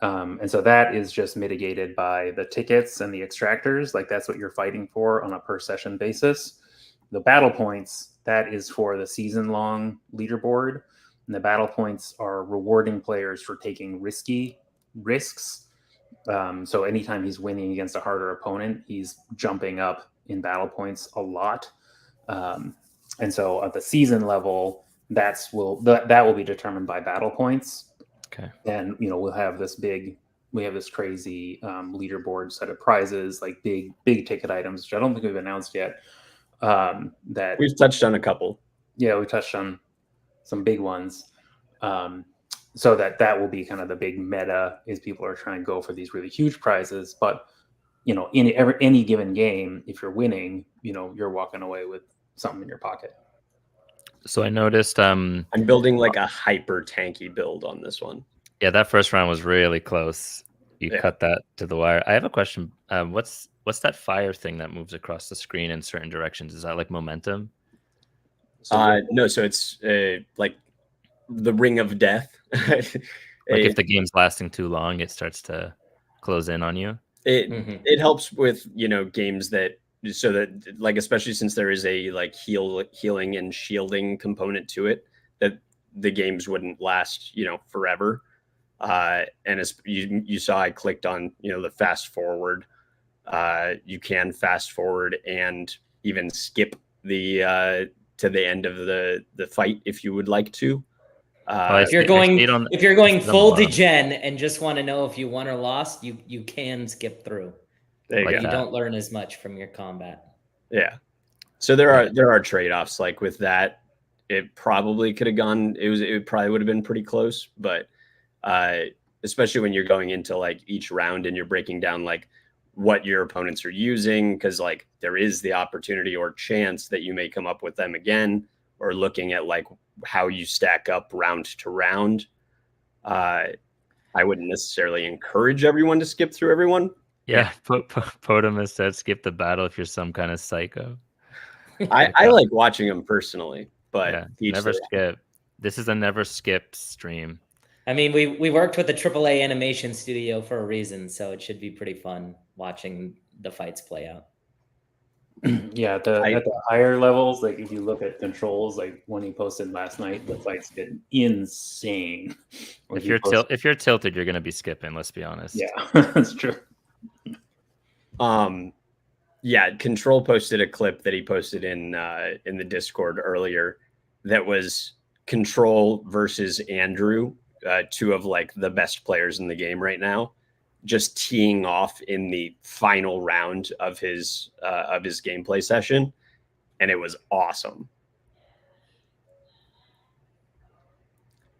and so that is just mitigated by the tickets and the extractors. Like that's what you're fighting for on a per session basis. The battle points, that is for the season long leaderboard. And the battle points are rewarding players for taking risks. So anytime he's winning against a harder opponent, he's jumping up in battle points a lot. And so at the season level, that will be determined by battle points. Okay. And you know, we have this crazy leaderboard set of prizes, like big ticket items, which I don't think we've announced yet. That we've touched on a couple. Yeah, we touched on some big ones. So that will be kind of the big meta, is people are trying to go for these really huge prizes. But, you know, in any given game, if you're winning, you know, you're walking away with something in your pocket. So I noticed I'm building like a hyper tanky build on this one. Yeah, that first round was really close. You cut that to the wire. I have a question. What's that fire thing that moves across the screen in certain directions? Is that like momentum? No, so it's like the ring of death. Like if the game's lasting too long, it starts to close in on you. It helps with, you know, games that, so that like, especially since there is a like healing and shielding component to it, that the games wouldn't last, you know, forever. And as you saw, I clicked on, you know, the fast forward. You can fast forward and even skip the to the end of the fight if you would like to. If you're going full degen and just want to know if you won or lost, you can skip through. You don't learn as much from your combat. Yeah. So there are trade-offs. Like with that, it probably could have gone. It probably would have been pretty close, but especially when you're going into like each round and you're breaking down like what your opponents are using, because like there is the opportunity or chance that you may come up with them again, or looking at like how you stack up round to round. I wouldn't necessarily encourage everyone to skip through everyone. Yeah, Potamus said skip the battle if you're some kind of psycho. I like watching them personally, but yeah, never skip. This is a never skip stream. I mean, we worked with the AAA animation studio for a reason, so it should be pretty fun watching the fights play out. Yeah, at the higher levels, like if you look at controls, like when he posted last night, the fights get insane. If you're tilted, you're gonna be skipping. Let's be honest. Yeah, that's true. Yeah, Control posted a clip that he posted in the Discord earlier. That was Control versus Andrew, two of like the best players in the game right now, just teeing off in the final round of his gameplay session, and it was awesome.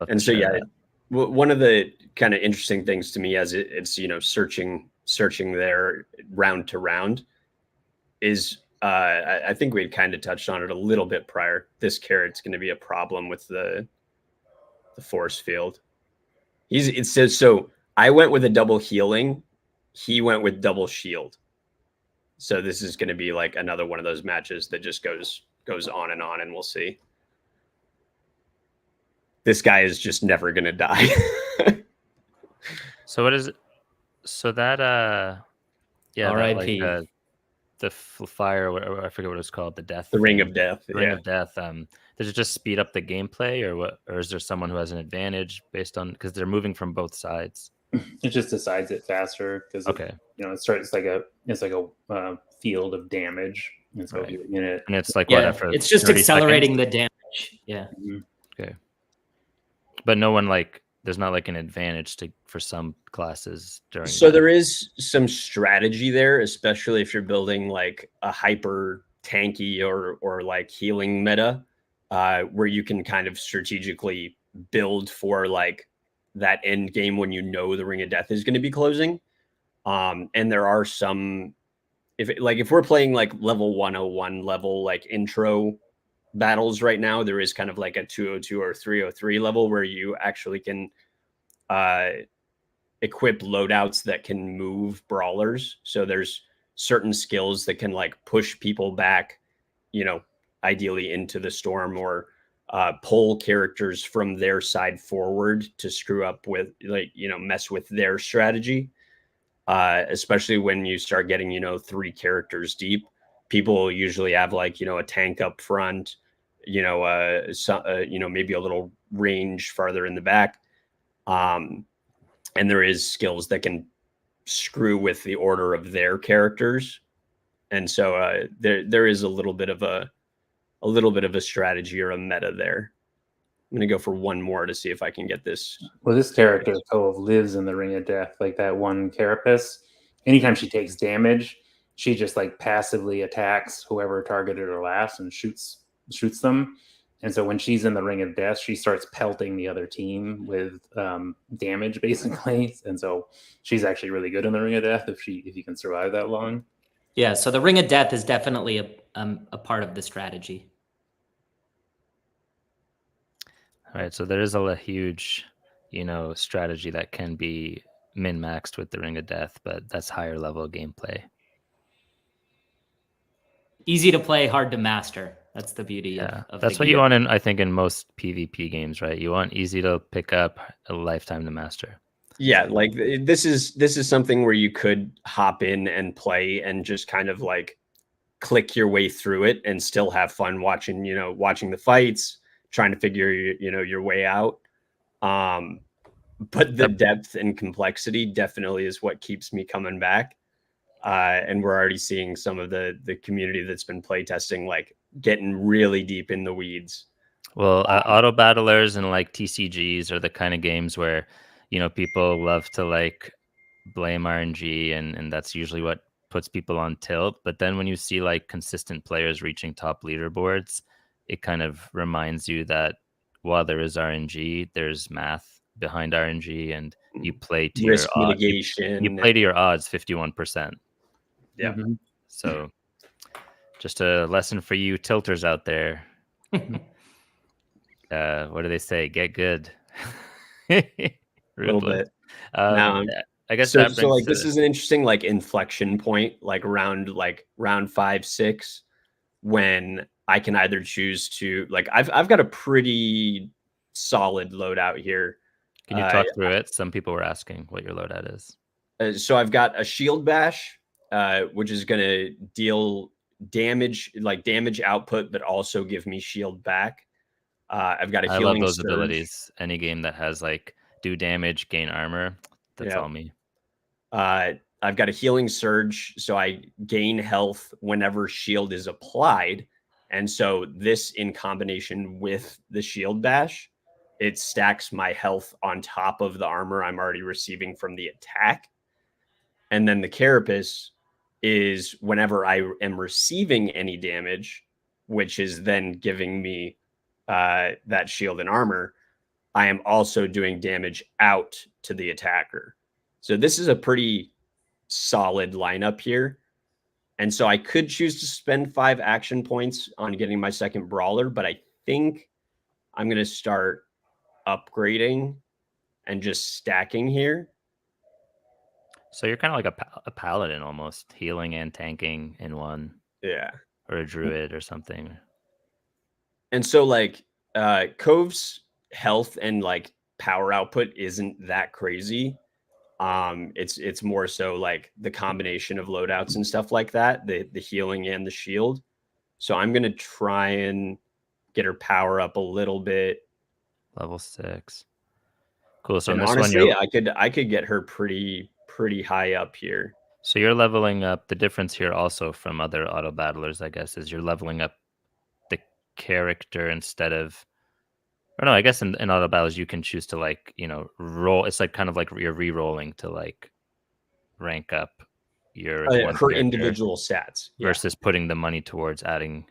And so yeah, one of the kind of interesting things to me as it's searching there round to round is I think we had kind of touched on it a little bit prior. This carrot's going to be a problem with the force field. It says so. I went with a double healing. He went with double shield. So this is going to be like another one of those matches that just goes on, and we'll see. This guy is just never going to die. So what is it? So that yeah, R.I.P. Like, the fire, or I forget what it's called, the ring of death. Ring of death. Does it just speed up the gameplay, or what? Or is there someone who has an advantage based on, because they're moving from both sides? It just decides it faster because it starts like a field of damage, and so you're in it, and it's like it's just accelerating the damage. Yeah. Mm-hmm. Okay. But no one there's not like an advantage for some classes during. So there is some strategy there, especially if you're building like a hyper tanky or like healing meta, where you can kind of strategically build for like that end game when the Ring of Death is going to be closing. And there are some, if we're playing like level 101 level like intro battles right now, there is kind of like a 202 or 303 level where you actually can equip loadouts that can move brawlers. So there's certain skills that can like push people back, ideally into the storm, or pull characters from their side forward to screw up with mess with their strategy. Especially when you start getting 3 characters deep, people usually have like a tank up front, maybe a little range farther in the back, and there is skills that can screw with the order of their characters, and so there is a little bit of a strategy or a meta there. I'm gonna go for one more to see if I can get this. Well, this character lives in the Ring of Death. Like that one Carapace, anytime she takes damage, she just like passively attacks whoever targeted her last and shoots them. And so when she's in the Ring of Death, she starts pelting the other team with damage, basically. And so she's actually really good in the Ring of Death if you can survive that long. Yeah, so the Ring of Death is definitely a part of the strategy. All right, so there is a huge, strategy that can be min-maxed with the Ring of Death, but that's higher level gameplay. Easy to play, hard to master. That's the beauty of that's what you want I think in most PvP games, right? You want easy to pick up, a lifetime to master. Yeah, like this is something where you could hop in and play and just kind of like click your way through it and still have fun watching the fights, trying to figure your way out. But the depth and complexity definitely is what keeps me coming back. And we're already seeing some of the community that's been playtesting like getting really deep in the weeds. Well, auto battlers and like TCGs are the kind of games where people love to like blame RNG, and that's usually what puts people on tilt. But then when you see like consistent players reaching top leaderboards, it kind of reminds you that while there is RNG, there's math behind RNG, and you play to risk your mitigation. you play to your odds 51%. Yeah. Mhm. So just a lesson for you tilters out there. What do they say? Get good. A little Ruthless. bit. Now, I guess so that brings like to this is an interesting like inflection point, like round 5, 6, when I can either choose to like I've got a pretty solid loadout here. Can you talk through it? Some people were asking what your loadout is. So I've got a shield bash, which is going to deal damage, like damage output, but also give me shield back. I've got a I love healing those surge. abilities. Any game that has like do damage, gain armor, that's all me. I've got a healing surge, so I gain health whenever shield is applied. And so this in combination with the shield bash, it stacks my health on top of the armor I'm already receiving from the attack. And then the carapace is whenever I am receiving any damage, which is then giving me that shield and armor, I am also doing damage out to the attacker. So this is a pretty solid lineup here. And so I could choose to spend 5 action points on getting my second brawler, but I think I'm going to start upgrading and just stacking here. So you're kind of like a paladin almost, healing and tanking in one. Yeah. Or a druid or something. And so like Cove's health and like power output isn't that crazy. It's more so like the combination of loadouts and stuff like that, the healing and the shield. So I'm gonna try and get her power up a little bit. Level 6. Cool. So and in this honestly, one, I could get her pretty high up here. So you're leveling up. The difference here also from other auto battlers, I guess, is you're leveling up the character instead of. Or no, I guess in auto battles you can choose to like, roll. It's like kind of like you're re-rolling to like rank up your one Her character individual stats versus putting the money towards adding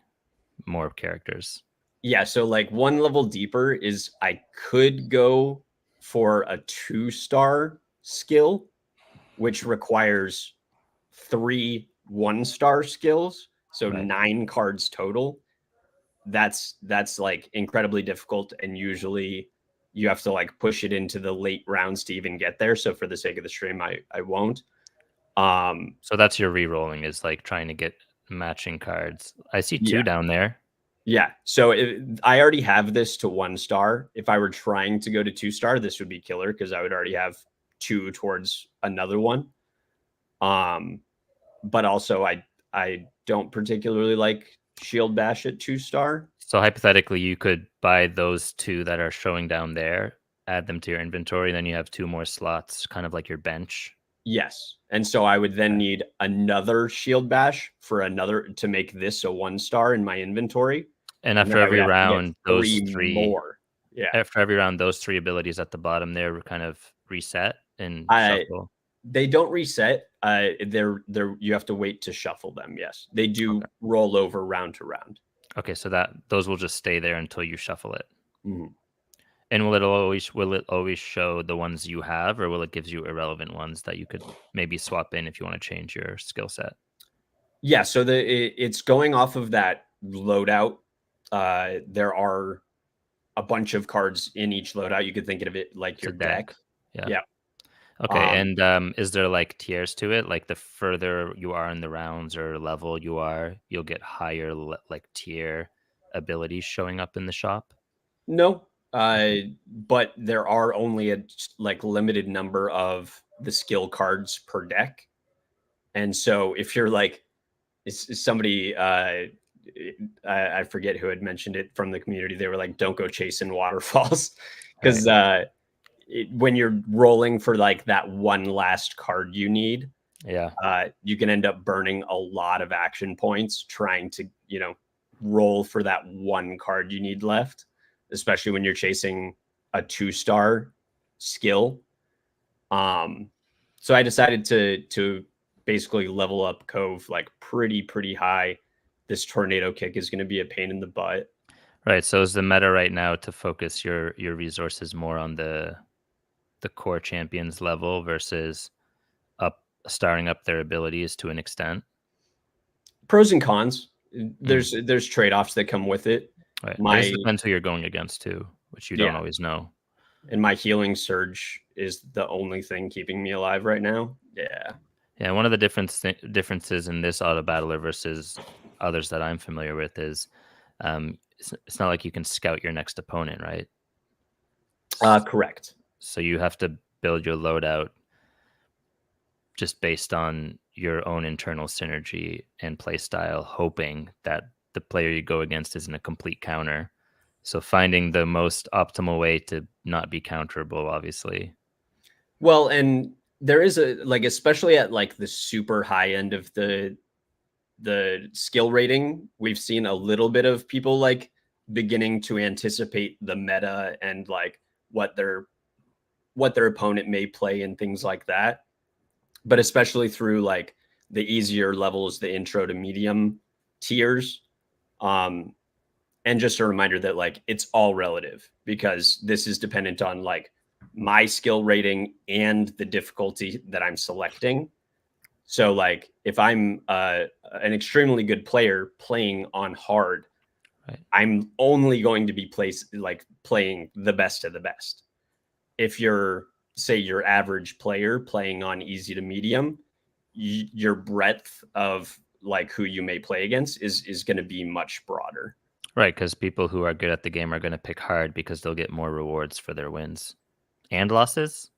more characters. Yeah, so like one level deeper is I could go for a 2-star skill, which requires 3 1-star skills, so Right. 9 cards total. That's like incredibly difficult, and usually you have to like push it into the late rounds to even get there. So for the sake of the stream, I won't. So that's your re-rolling, is like trying to get matching cards. I see 2 down there. Yeah. So I already have this to 1-star. If I were trying to go to 2-star, this would be killer because I would already have 2 towards another one. But also I don't particularly like shield bash at 2-star. So hypothetically, you could buy those 2 that are showing down there, add them to your inventory, and then you have 2 more slots, kind of like your bench. Yes. And so I would then need another shield bash for another to make this a 1-star in my inventory. And after every round, those 3 more. Yeah. After every round, those 3 abilities at the bottom there kind of reset and shuffle. They don't reset. They're you have to wait to shuffle them. Yes, they do roll over round to round. Okay, so those will just stay there until you shuffle it. Mm-hmm. And will it always show the ones you have, or will it give you irrelevant ones that you could maybe swap in if you want to change your skill set? Yeah, so it's going off of that loadout. There are a bunch of cards in each loadout. You could think of it like your deck. Yeah. Okay, and is there like tiers to it? Like the further you are in the rounds or level you are, you'll get higher like tier abilities showing up in the shop? No, but there are only a like limited number of the skill cards per deck. And so if you're like somebody, I forget who had mentioned it from the community, they were like, don't go chasing waterfalls because when you're rolling for like that one last card you need, you can end up burning a lot of action points trying to, roll for that one card you need left, especially when you're chasing a 2-star skill. So I decided to basically level up Cove like pretty high. This tornado kick is going to be a pain in the butt. Right. So is the meta right now to focus your resources more on the the core champions level versus starring up their abilities to an extent? Pros and cons. There's trade-offs that come with it. Right. I guess it depends who you're going against too, which you don't always know. And my healing surge is the only thing keeping me alive right now. Yeah. Yeah, one of the differences in this auto battler versus others that I'm familiar with is it's not like you can scout your next opponent, right? Correct. So you have to build your loadout just based on your own internal synergy and play style, hoping that the player you go against isn't a complete counter. So finding the most optimal way to not be counterable, obviously. Well, and there is especially at like the super high end of the skill rating, we've seen a little bit of people like beginning to anticipate the meta and like what their opponent may play and things like that. But especially through like the easier levels, the intro to medium tiers. And just a reminder that like it's all relative, because this is dependent on like my skill rating and the difficulty that I'm selecting. So like if I'm an extremely good player playing on hard, right, I'm only going to be playing the best of the best. If you're, say, your average player playing on easy to medium, your breadth of like who you may play against is going to be much broader. Right, because people who are good at the game are going to pick hard because they'll get more rewards for their wins and losses.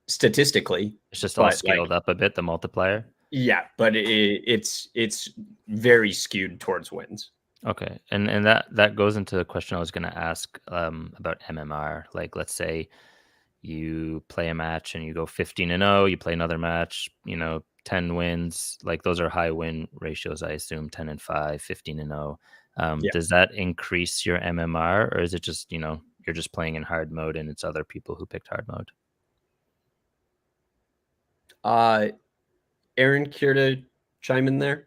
Statistically, it's just all scaled up a bit, the multiplier. Yeah, but it's very skewed towards wins. Okay, and that goes into a question I was going to ask about MMR. Like, let's say you play a match and you go 15-0, you play another match, 10 wins. Like, those are high win ratios, I assume, 10-5, 15-0. Does that increase your MMR, or is it just, you're just playing in hard mode and it's other people who picked hard mode? Aaron, care to chime in there?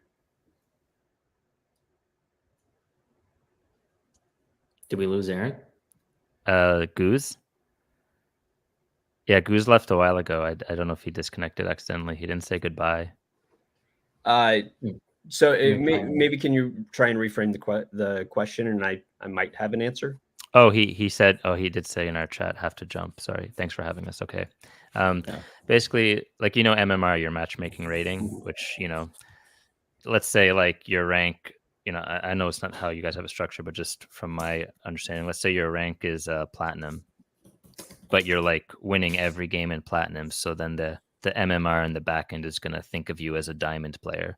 Did we lose Aaron? Goose? Yeah, Goose left a while ago. I don't know if he disconnected accidentally. He didn't say goodbye. So maybe can you try and reframe the question, and I might have an answer. Oh, he said, he did say in our chat, have to jump. Sorry. Thanks for having us. Okay. Basically, like, MMR, your matchmaking rating, which, let's say like your rank, I know it's not how you guys have a structure, but just from my understanding, let's say your rank is platinum, but you're like winning every game in platinum. So then the MMR in the back end is going to think of you as a diamond player.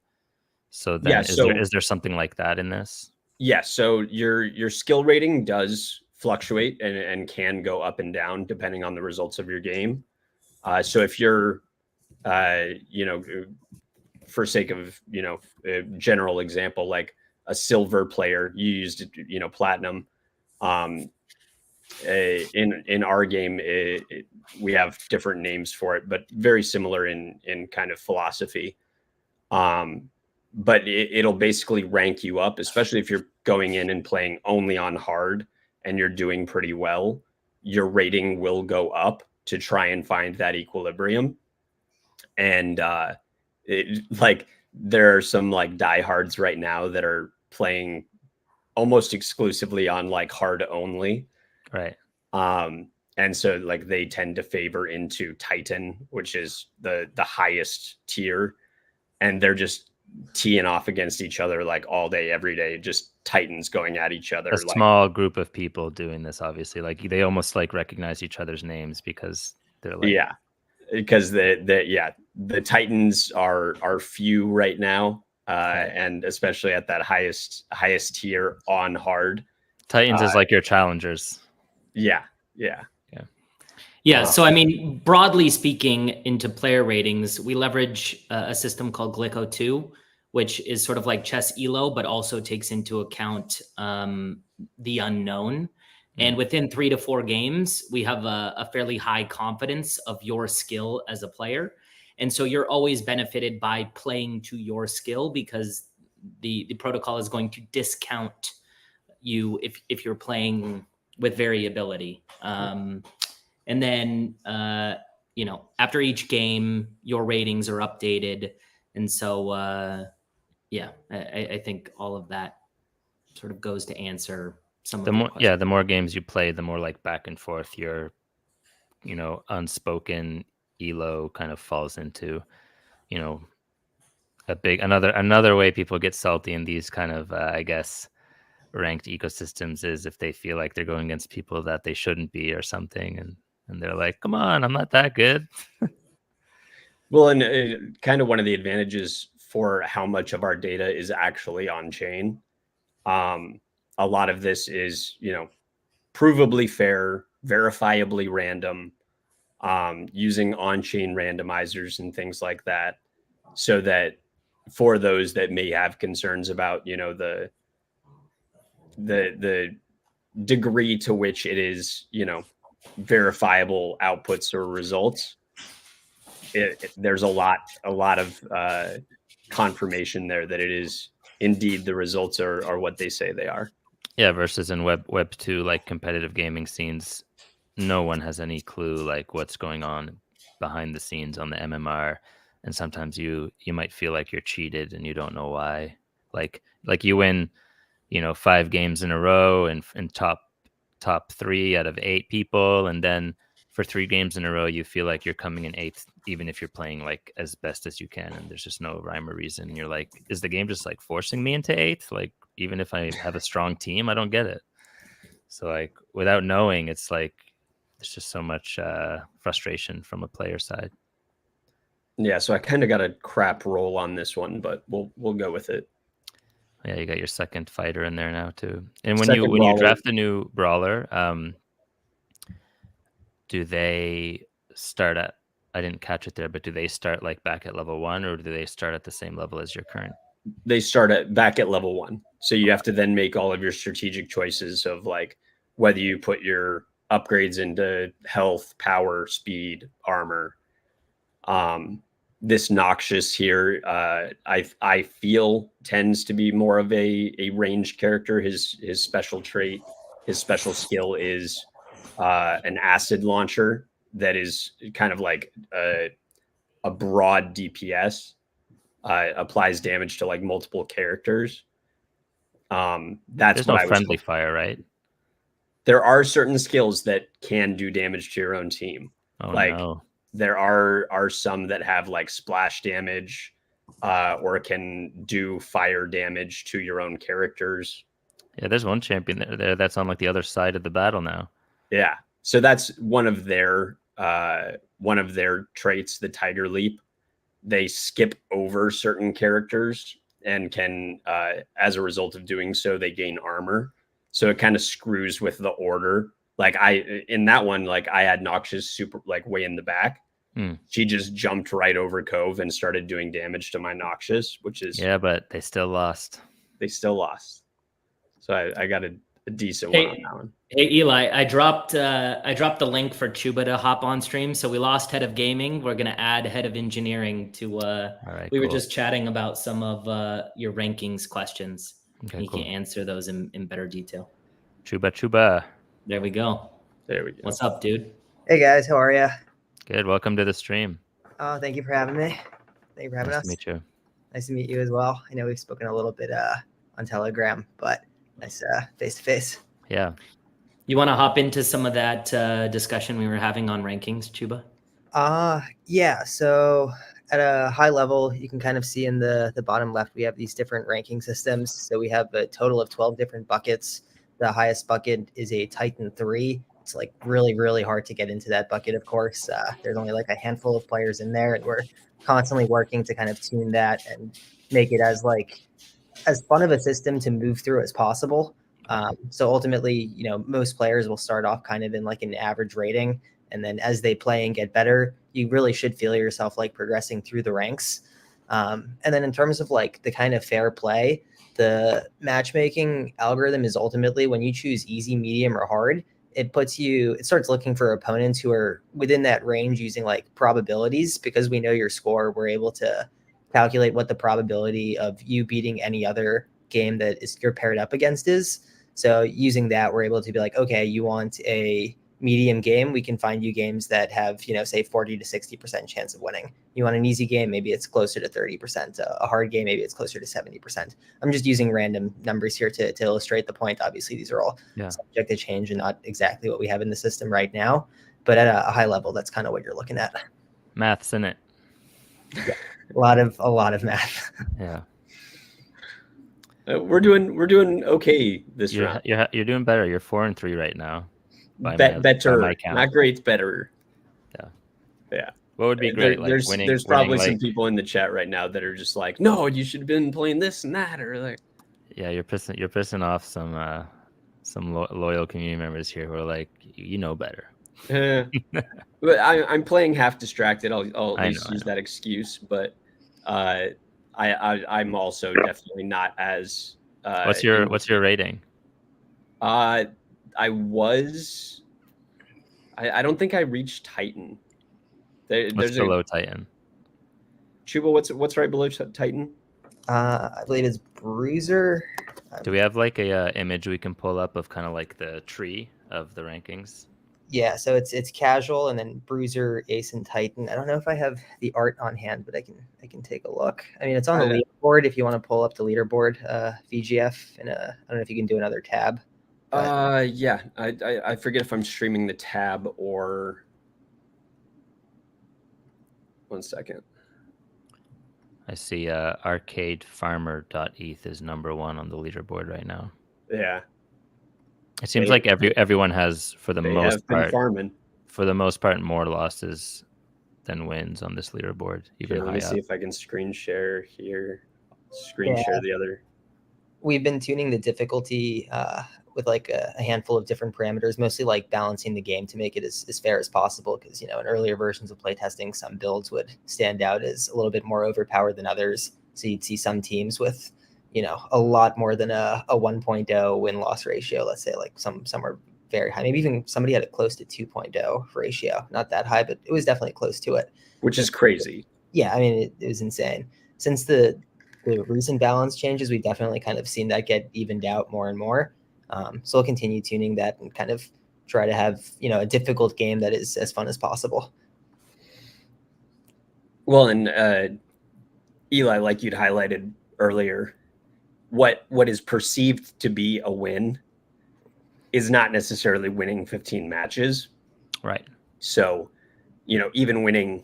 So then is there something like that in this? Yeah. So your skill rating does fluctuate and can go up and down depending on the results of your game. So if you're, for sake of, a general example, like a silver player, you used, platinum. In our game, we have different names for it, but very similar in kind of philosophy. But it'll basically rank you up, especially if you're going in and playing only on hard and you're doing pretty well. Your rating will go up to try and find that equilibrium. And there are some like diehards right now that are playing almost exclusively on like hard only. Right. And so like they tend to favor into Titan, which is the highest tier, and they're just teeing off against each other like all day, every day, just Titans going at each other. A small group of people doing this, obviously, like they almost like recognize each other's names because they're like, because the Titans are few right now, and especially at that highest tier on hard. Titans is like your challengers. Yeah. So I mean, broadly speaking, into player ratings, we leverage a system called Glico 2, which is sort of like chess elo, but also takes into account the unknown. And within 3 to 4 games, we have a fairly high confidence of your skill as a player. And so you're always benefited by playing to your skill, because the protocol is going to discount you if you're playing with variability. And then, you know, after each game, your ratings are updated. And so, yeah, I think all of that sort of goes to answer some of your questions. Yeah, the more games you play, the more like back and forth your, you know, unspoken elo kind of falls into, you know, another way people get salty in these kind of I guess ranked ecosystems is if they feel like they're going against people that they shouldn't be or something, and they're like, come on, I'm not that good. Well, and kind of one of the advantages for how much of our data is actually on chain. A lot of this is, you know, provably fair, verifiably random, using on-chain randomizers and things like that, so that for those that may have concerns about, you know, the degree to which it is, you know, verifiable outputs or results, there's a lot of confirmation there that it is indeed the results are what they say they are. Yeah, versus in web 2, like competitive gaming scenes, no one has any clue like what's going on behind the scenes on the MMR, and sometimes you might feel like you're cheated and you don't know why. Like you win, you know, 5 games in a row and top 3 out of 8 people, and then for 3 games in a row you feel like you're coming in 8th even if you're playing like as best as you can, and there's just no rhyme or reason, and you're like, is the game just like forcing me into 8th? Like, even if I have a strong team, I don't get it. So like without knowing, it's like there's just so much frustration from a player side. Yeah, so I kind of got a crap roll on this one, but we'll go with it. Yeah, you got your second fighter in there now too. And when Second you brawler. draft a new brawler, do they start at, I didn't catch it there, but do they start like back at level 1, or do they start at the same level as your current? They start back at level 1. So you have to then make all of your strategic choices of like whether you put your upgrades into health, power, speed, armor. This Noxious here, I feel tends to be more of a ranged character. His special trait, his special skill is an acid launcher that is kind of like a broad DPS, applies damage to like multiple characters. That's There's what no I was friendly fire, right? There are certain skills that can do damage to your own team. Oh like no. there are some that have like splash damage, or can do fire damage to your own characters. Yeah, there's one champion there that's on like the other side of the battle now. Yeah, so that's one of their traits, the Tiger Leap. They skip over certain characters and can, as a result of doing so, they gain armor. So it kind of screws with the order. Like in that one, like I had Noxious super like way in the back. She just jumped right over Cove and started doing damage to my Noxious, which is, yeah, but they still lost. So I got a decent one on that one. Hey Eli, I dropped the link for Chuba to hop on stream. So we lost head of gaming. We're gonna add head of engineering to. All right, we were just chatting about some of your rankings questions. Okay, you can answer those in better detail. Chuba. There we go. What's up, dude? Hey guys, how are you? Good. Welcome to the stream. Oh, thank you for having me. Thank you for having us. Nice to meet you. Nice to meet you as well. I know we've spoken a little bit on Telegram, but nice face to face. Yeah. You want to hop into some of that discussion we were having on rankings, Chuba? Yeah. So at a high level, you can kind of see in the bottom left, we have these different ranking systems. So we have a total of 12 different buckets. The highest bucket is a Titan 3. It's like really, really hard to get into that bucket, of course. There's only like a handful of players in there, and we're constantly working to kind of tune that and make it as fun of a system to move through as possible. So ultimately, you know, most players will start off kind of in like an average rating. And then as they play and get better, you really should feel yourself like progressing through the ranks. And then in terms of like the kind of fair play, the matchmaking algorithm is ultimately when you choose easy, medium, or hard, it starts looking for opponents who are within that range using like probabilities. Because we know your score, we're able to calculate what the probability of you beating any other game that you're paired up against is. So using that, we're able to be like, okay, you want a medium game, we can find you games that have, say 40 to 60% chance of winning. You want an easy game, maybe it's closer to 30%. A hard game, maybe it's closer to 70%. I'm just using random numbers here to illustrate the point. Obviously, these are all subject to change and not exactly what we have in the system right now. But at a high level, that's kind of what you're looking at. Math's in it. Yeah, a lot of math. Yeah. We're doing okay this round. You're doing better. You're 4-3 right now. Better, not great. Better. Yeah. What would be great? There's probably some people in the chat right now that are just like, no, you should have been playing this and that, or like. Yeah, you're pissing off some loyal community members here who are like, you know better. But I'm playing half distracted. I'll at least use that excuse, but I'm also definitely not as. What's your rating? I don't think I reached Titan. What's below Titan? Chuba, what's right below Titan? I believe it's Bruiser. Do we have like a image we can pull up of kind of like the tree of the rankings? Yeah, so it's casual and then Bruiser, Ace, and Titan. I don't know if I have the art on hand, but I can take a look. I mean, it's on the leaderboard if you want to pull up the leaderboard, VGF, and I don't know if you can do another tab. Yeah, I forget if I'm streaming the tab or. 1 second. I see arcadefarmer.eth is number 1 on the leaderboard right now. Yeah. It seems like everyone has, for the most part, more losses than wins on this leaderboard. Let me see if I can screen share here. Share the other. We've been tuning the difficulty with like a handful of different parameters, mostly like balancing the game to make it as fair as possible. Because, in earlier versions of playtesting, some builds would stand out as a little bit more overpowered than others. So you'd see some teams with, a lot more than a 1.0 win-loss ratio. Let's say like some were very high. Maybe even somebody had it close to 2.0 ratio. Not that high, but it was definitely close to it. Which is crazy. Yeah, I mean, it was insane. Since the recent balance changes, we've definitely kind of seen that get evened out more and more. So we'll continue tuning that and kind of try to have, a difficult game that is as fun as possible. Well, and Eli, like you'd highlighted earlier, what is perceived to be a win is not necessarily winning 15 matches. Right. So, even winning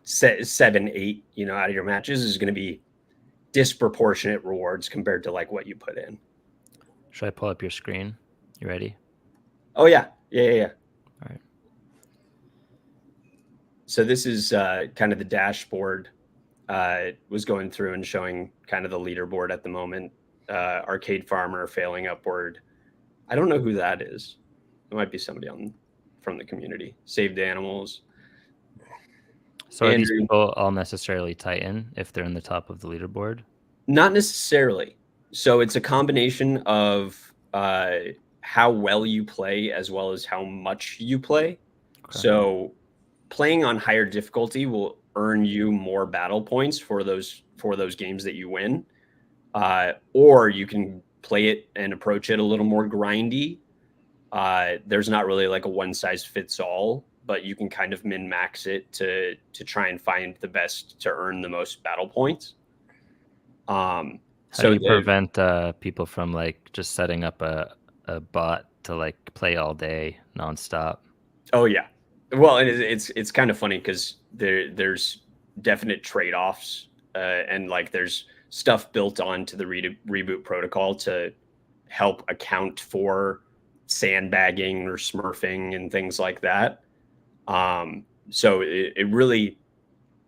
7-8, out of your matches is going to be disproportionate rewards compared to like what you put in. Should I pull up your screen? You ready? Oh yeah. All right. So this is kind of the dashboard. Was going through and showing kind of the leaderboard at the moment. Arcade Farmer failing upward. I don't know who that is. It might be somebody from the community. Saved Animals. So are these people all necessarily Titan if they're in the top of the leaderboard? Not necessarily. So it's a combination of how well you play as well as how much you play. Okay. So playing on higher difficulty will earn you more battle points for those games that you win. Or you can play it and approach it a little more grindy. There's not really like a one size fits all, but you can kind of min-max it to try and find the best to earn the most battle points. How do you prevent people from like just setting up a bot to like play all day nonstop? Oh yeah, well, and it's kind of funny because there's definite trade-offs and like there's stuff built onto the reboot protocol to help account for sandbagging or smurfing and things like that. So it really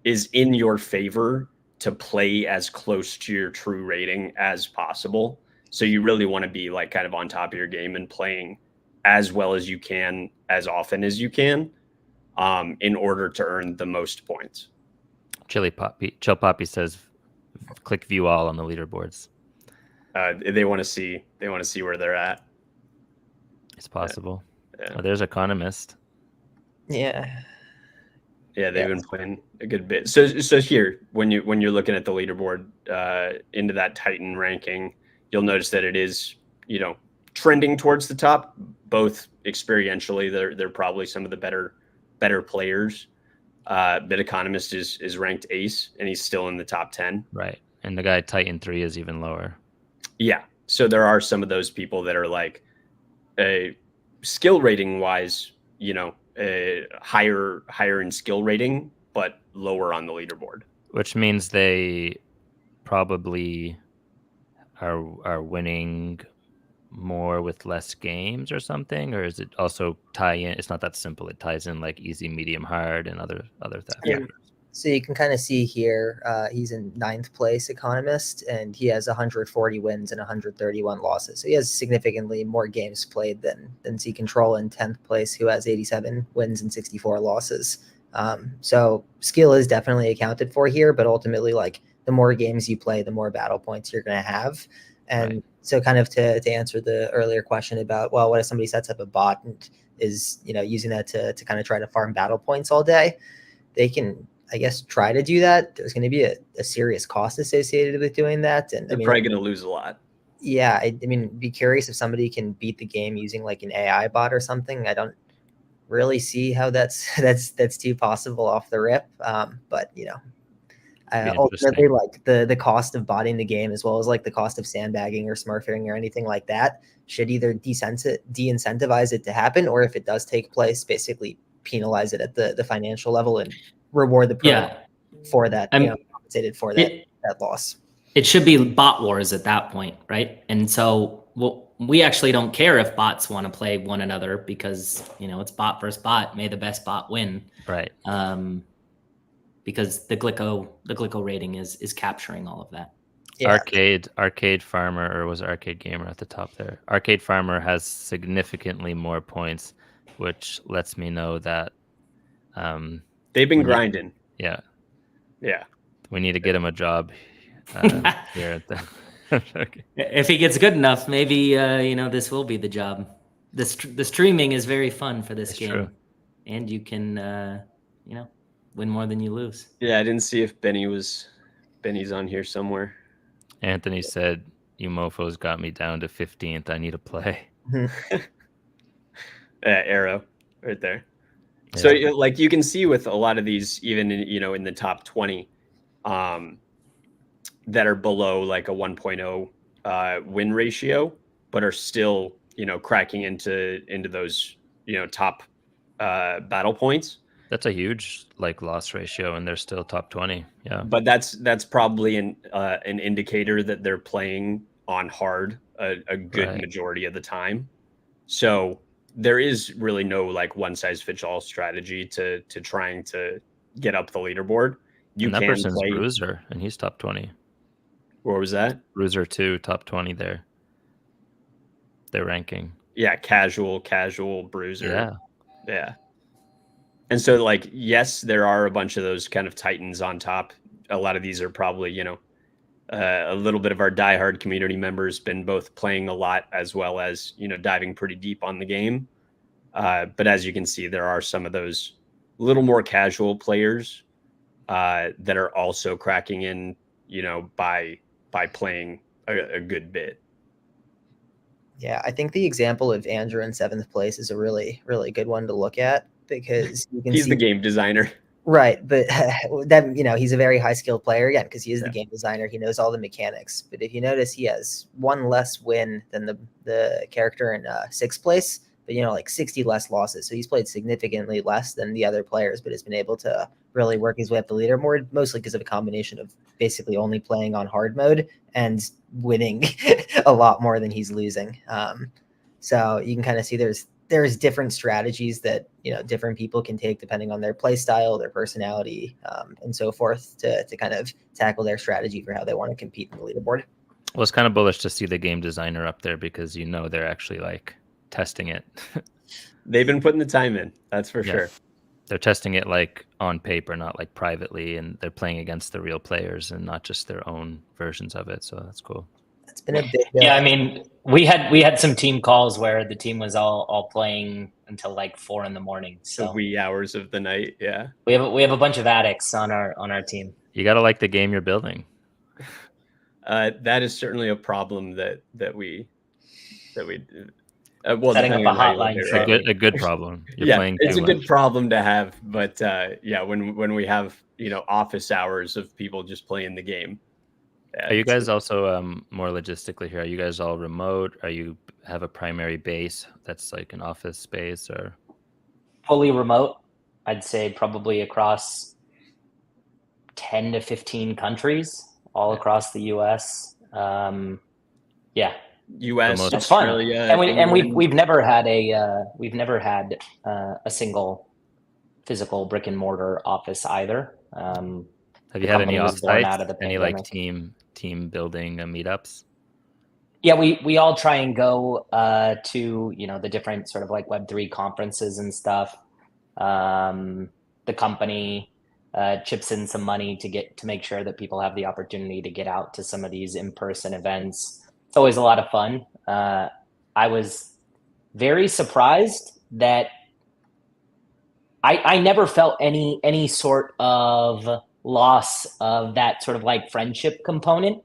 is in your favor to play as close to your true rating as possible. So you really want to be like kind of on top of your game and playing as well as you can, as often as you can, in order to earn the most points. Chill Poppy says, click view all on the leaderboards. They want to see where they're at. It's possible. Yeah. Oh, there's Economist. Yeah, they've been playing a good bit. So here, when you're looking at the leaderboard into that Titan ranking, you'll notice that it is, trending towards the top, both experientially. They're probably some of the better players. Bit Economist is ranked ace, and he's still in the top 10. Right. And the guy Titan 3 is even lower. Yeah. So there are some of those people that are like a skill rating wise, higher in skill rating, but lower on the leaderboard. Which means they probably are winning more with less games or something, or is it also tie in? It's not that simple. It ties in like easy, medium, hard, and other factors. Yeah. So you can kind of see here, he's in 9th place economist, and he has 140 wins and 131 losses. So he has significantly more games played than Z Control in 10th place, who has 87 wins and 64 losses. So skill is definitely accounted for here, but ultimately, like, the more games you play, the more battle points you're going to have. And Right. so kind of to answer the earlier question about, well, what if somebody sets up a bot and is, using that to kind of try to farm battle points all day? They can, I guess, try to do that. There's going to be a serious cost associated with doing that. And They're probably going to lose a lot. Yeah. I mean, be curious if somebody can beat the game using like an AI bot or something. I don't really see how that's too possible off the rip. But ultimately, like the cost of botting the game, as well as like the cost of sandbagging or smurfing or anything like that, should either de-incentivize it to happen, or if it does take place, basically penalize it at the financial level and reward the pro for that, compensated for that loss. It should be bot wars at that point, right? And so we actually don't care if bots want to play one another, because it's bot versus bot. May the best bot win. Right. Because the Glyco rating is capturing all of that. Yeah. Arcade Farmer, or was it Arcade Gamer at the top there? Arcade Farmer has significantly more points, which lets me know that they've been grinding. Yeah. We need to get him a job here at the. Okay. If he gets good enough, maybe this will be the job. The streaming is very fun for this game, and you can win more than you lose. Yeah, I didn't see if Benny's on here somewhere. Anthony said, "You mofos got me down to 15th. I need to play." Arrow right there. Yeah. So like you can see with a lot of these, even in the top 20, that are below like a 1.0 win ratio, but are still cracking into those top battle points. That's a huge like loss ratio, and they're still top 20. Yeah, but that's probably an indicator that they're playing on hard a good majority of the time. So there is really no like one size fits all strategy to trying to get up the leaderboard. And that person's Bruiser, and he's top 20. What was that? Bruiser 2, top 20 there. Their ranking. Yeah, casual Bruiser. Yeah. And so, like, yes, there are a bunch of those kind of titans on top. A lot of these are probably, a little bit of our diehard community members been both playing a lot as well as, diving pretty deep on the game. But as you can see, there are some of those little more casual players that are also cracking in, by playing a good bit. Yeah, I think the example of Andrew in 7th place is a really, really good one to look at, because you can he's the game designer. Right, but that he's a very high skilled player again, because he is the game designer. He knows all the mechanics. But if you notice, he has one less win than the character in 6th place, but like 60 less losses. So he's played significantly less than the other players, but has been able to really work his way up the leaderboard, mostly because of a combination of basically only playing on hard mode and winning a lot more than he's losing. So you can kind of see there's different strategies that different people can take depending on their play style, their personality, and so forth, to kind of tackle their strategy for how they want to compete in the leaderboard. Well, it's kind of bullish to see the game designer up there, because they're actually like testing it. They've been putting the time in, that's for sure. They're testing it like on paper, not like privately, and they're playing against the real players and not just their own versions of it. So that's cool. It's been a big yeah. I mean, we had some team calls where the team was all playing until like 4 a.m. So the wee hours of the night. Yeah, we have a bunch of addicts on our team. You gotta like the game you're building. That is certainly a problem that we that we. Well, Setting up depending a on how you look hotline at it, for right? A good problem. You're Yeah, playing it's too a good much. problem to have, but yeah, when we have office hours of people just playing the game. Yeah, Are you guys also more logistically here? Are you guys all remote? Are you have a primary base that's like an office space or? fully remote. I'd say probably across 10 to 15 countries all across the US. Yeah, U.S., most- it's fun. Australia, And England. we've never had a single physical brick and mortar office either. Have the you had any company was born out offsites? of the Any like pandemic. team building meetups? Yeah, we all try and go to the different sort of like Web3 conferences and stuff. The company chips in some money to make sure that people have the opportunity to get out to some of these in-person events. It's always a lot of fun. I was very surprised that I never felt any sort of loss of that sort of like friendship component.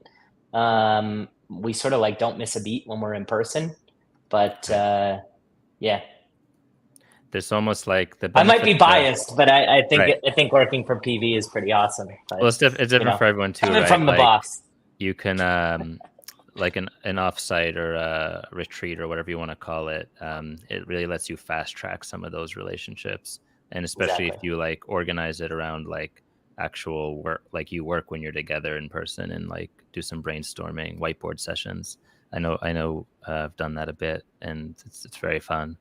We sort of like don't miss a beat when we're in person, but yeah. There's almost like the I might be benefit biased, but I think Right. I think working for PV is pretty awesome. But, well, it's different for everyone too, coming right? from the like boss. you can like an offsite or a retreat or whatever you want to call it. It really lets you fast track some of those relationships, and especially if Exactly. you like organize it around like actual work, like you work when you're together in person and like do some brainstorming, whiteboard sessions. I know I've done that a bit, and it's very fun.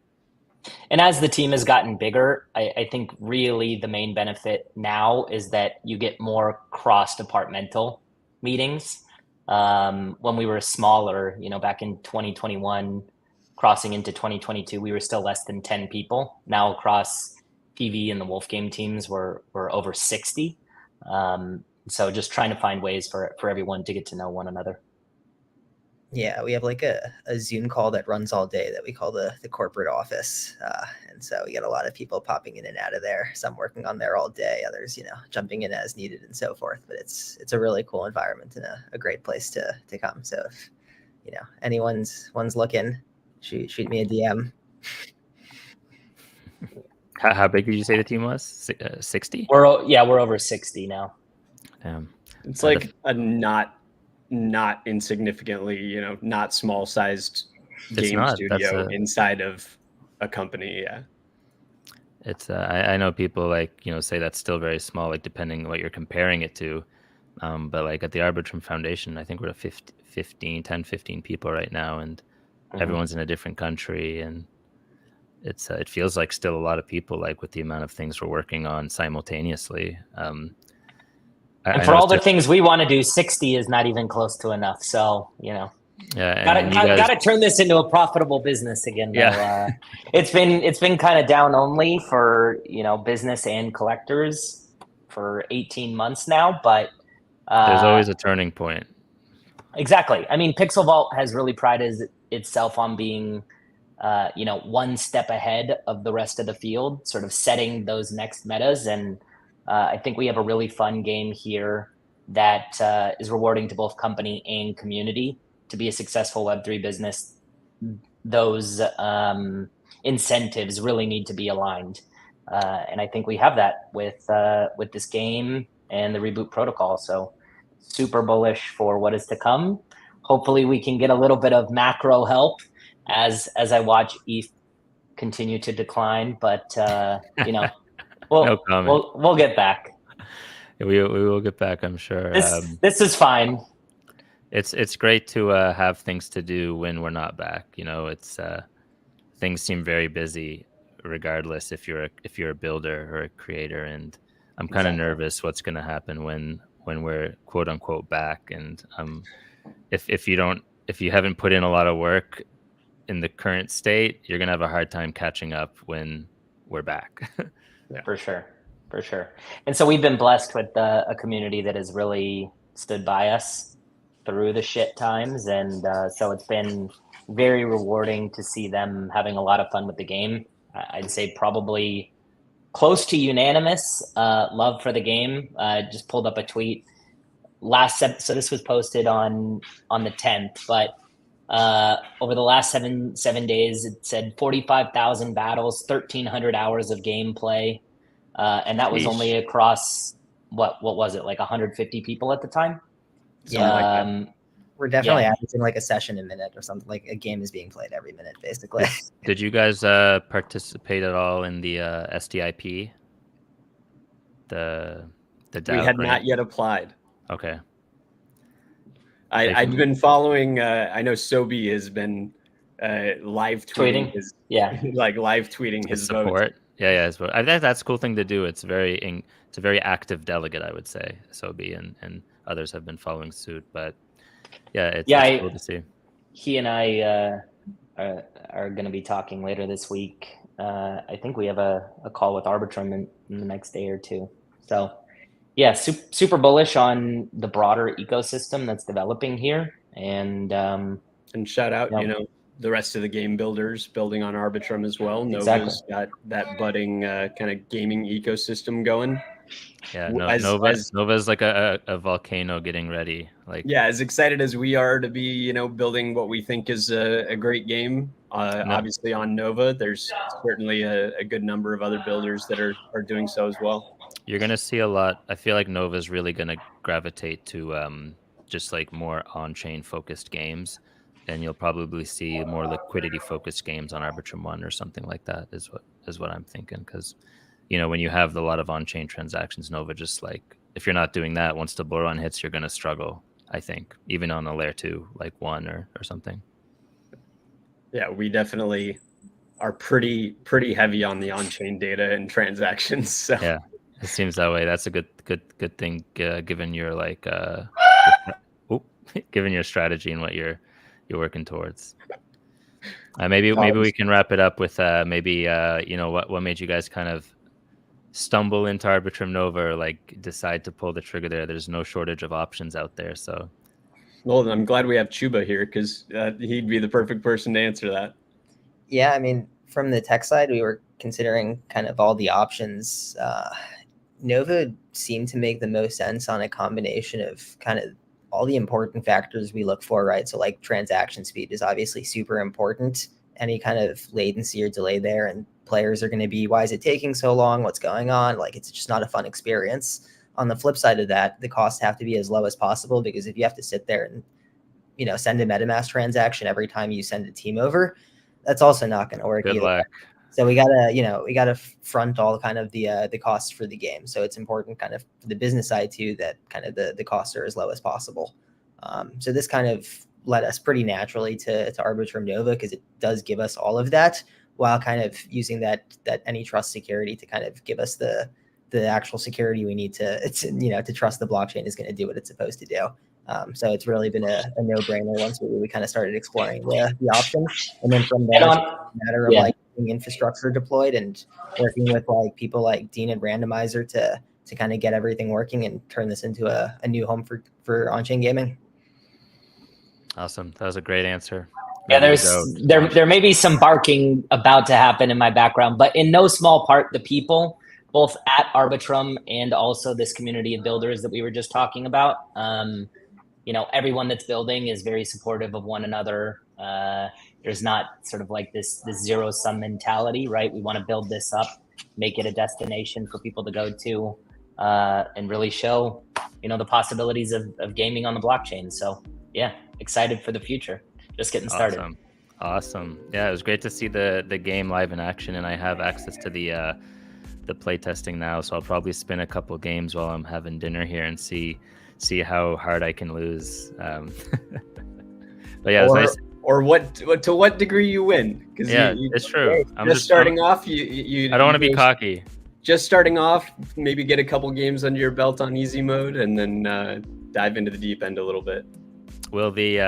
And as the team has gotten bigger, I think really the main benefit now is that you get more cross-departmental meetings. When we were smaller, back in 2021, crossing into 2022, we were still less than 10 people. Now across PV and the Wolf Game teams, we're over 60. So just trying to find ways for everyone to get to know one another. Yeah, we have like a Zoom call that runs all day that we call the corporate office. And so we get a lot of people popping in and out of there, some working on there all day, others, jumping in as needed and so forth. But it's a really cool environment and a great place to come. So if, anyone's looking, shoot me a DM. How big did you say the team was? 60? We're over 60 now. It's like a not insignificantly, not small sized game studio inside of a company. Yeah. It's I know people like, say that's still very small, like depending on what you're comparing it to. But like at the Arbitrum Foundation, I think we're at 10, 15 people right now, and everyone's in a different country, and it feels like still a lot of people, like with the amount of things we're working on simultaneously. And for all the things we want to do, 60 is not even close to enough. So, yeah, gotta turn this into a profitable business again. Though. Yeah. It's been kind of down only for business and collectors for 18 months now, but there's always a turning point. Exactly. I mean, Pixel Vault has really prided itself on being one step ahead of the rest of the field, sort of setting those next metas. And I think we have a really fun game here that is rewarding to both company and community. To be a successful Web3 business, those incentives really need to be aligned. And I think we have that with this game and the Reboot protocol. So super bullish for what is to come. Hopefully we can get a little bit of macro help as I watch ETH continue to decline. But, we'll get back. We will get back, I'm sure. This is fine. It's great to have things to do when we're not back. It's things seem very busy, regardless if you're a builder or a creator. And I'm kind of nervous what's going to happen when we're quote unquote back. And if you haven't put in a lot of work in the current state, you're going to have a hard time catching up when we're back. Yeah. For sure. And so we've been blessed with a community that has really stood by us through the shit times. And so it's been very rewarding to see them having a lot of fun with the game. I'd say probably close to unanimous love for the game. Just pulled up a tweet so this was posted on the 10th, but over the last seven days, it said 45,000 battles, 1,300 hours of gameplay. And that was Sheesh. only across what was it, like 150 people at the time? Yeah, like that. We're definitely averaging like a session a minute or something. Like a game is being played every minute, basically. Did you guys participate at all in the SDIP? The We had not yet applied. Okay. I've been following. I know Sobi has been live tweeting his, like live tweeting his support. vote. Yeah, his vote. I think that's a cool thing to do. It's a very active delegate, I would say. Sobi and others have been following suit, but it's cool to see. He and I are going to be talking later this week. I think we have a call with Arbitrum in the next day or two. So. Yeah, super bullish on the broader ecosystem that's developing here, and shout out, the rest of the game builders building on Arbitrum as well. Nova's got that budding kind of gaming ecosystem going. Yeah, Nova's like a volcano getting ready. Like, as excited as we are to be, building what we think is a great game. Obviously on Nova, there's certainly a good number of other builders that are doing so as well. You're going to see a lot. I feel like Nova's really going to gravitate to just like more on-chain focused games. And you'll probably see more liquidity focused games on Arbitrum 1 or something like that is what I'm thinking. Because, when you have a lot of on-chain transactions, Nova just like, if you're not doing that, once the bull run hits, you're going to struggle, I think, even on a layer 2, like 1 or something. Yeah, we definitely are pretty heavy on the on-chain data and transactions. So. Yeah. It seems that way. That's a good thing, given your like, given your strategy and what you're working towards. Maybe we can wrap it up with what made you guys kind of stumble into Arbitrum Nova, or like decide to pull the trigger there. There's no shortage of options out there, so. Well, I'm glad we have Chuba here because he'd be the perfect person to answer that. Yeah, I mean, from the tech side, we were considering kind of all the options. Nova seemed to make the most sense on a combination of kind of all the important factors we look for, right? So like transaction speed is obviously super important. Any kind of latency or delay there, and players are going to be, why is it taking so long? What's going on? Like, it's just not a fun experience. On the flip side of that, the costs have to be as low as possible, because if you have to sit there and, send a MetaMask transaction every time you send a team over, that's also not going to work. Good luck. So we gotta front all kind of the costs for the game. So it's important kind of for the business side too, that kind of the costs are as low as possible. So this kind of led us pretty naturally to Arbitrum Nova, because it does give us all of that, while kind of using that any trust security to kind of give us the actual security we need to trust the blockchain is going to do what it's supposed to do. So it's really been a no-brainer once we kind of started exploring the options, and then from there, it's a matter of like infrastructure deployed and working with like people like Dean and Randomizer to kind of get everything working and turn this into a new home for on-chain gaming. Awesome. That was a great answer. Yeah, there may be some barking about to happen in my background, but in no small part, the people both at Arbitrum and also this community of builders that we were just talking about, everyone that's building is very supportive of one another. There's not sort of like this zero-sum mentality, right? We want to build this up, make it a destination for people to go to, and really show, the possibilities of gaming on the blockchain. So yeah, excited for the future. Just getting started. Awesome. Yeah, it was great to see the game live in action, and I have access to the play testing now, so I'll probably spin a couple games while I'm having dinner here and see how hard I can lose. But yeah, or to what degree you win? Because it's true. I'm just starting off. You I don't want to be cocky. Just starting off, maybe get a couple games under your belt on easy mode, and then dive into the deep end a little bit. Will the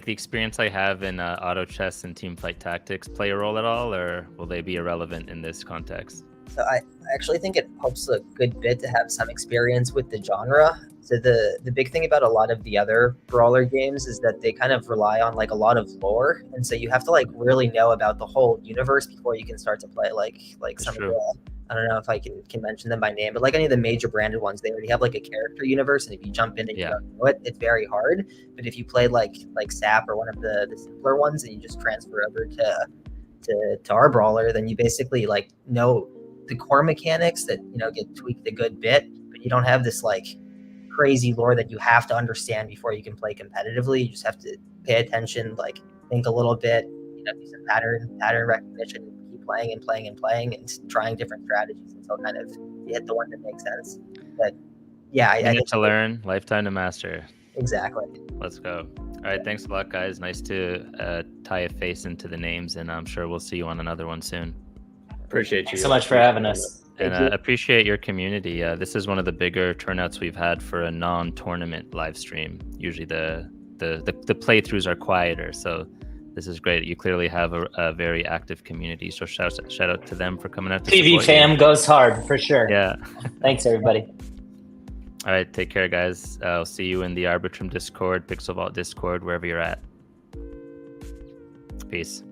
experience I have in auto chess and team fight tactics play a role at all, or will they be irrelevant in this context? So I actually think it helps a good bit to have some experience with the genre. So the big thing about a lot of the other brawler games is that they kind of rely on like a lot of lore, and so you have to like really know about the whole universe before you can start to play like some of I don't know if I can mention them by name, but like any of the major branded ones, they already have like a character universe, and if you jump in and you don't know it, it's very hard. But if you play like SAP or one of the simpler ones, and you just transfer over to our brawler, then you basically like know the core mechanics that get tweaked a good bit, but you don't have this like crazy lore that you have to understand before you can play competitively. You just have to pay attention, like think a little bit, do some pattern recognition, keep playing and playing and playing and trying different strategies until kind of you hit the one that makes sense. But yeah, I think to learn, lifetime to master. Exactly. Let's go. All right, thanks a lot, guys. Nice to tie a face into the names, and I'm sure we'll see you on another one soon. Appreciate you. Thanks so much for having us. And appreciate your community. This is one of the bigger turnouts we've had for a non-tournament live stream. Usually the playthroughs are quieter, so this is great. You clearly have a very active community, so shout out to them for coming out to TV fam goes hard for sure. Yeah. Thanks, everybody. All right, take care, guys. I'll see you in the Arbitrum Discord, Pixel Vault Discord, wherever you're at. Peace.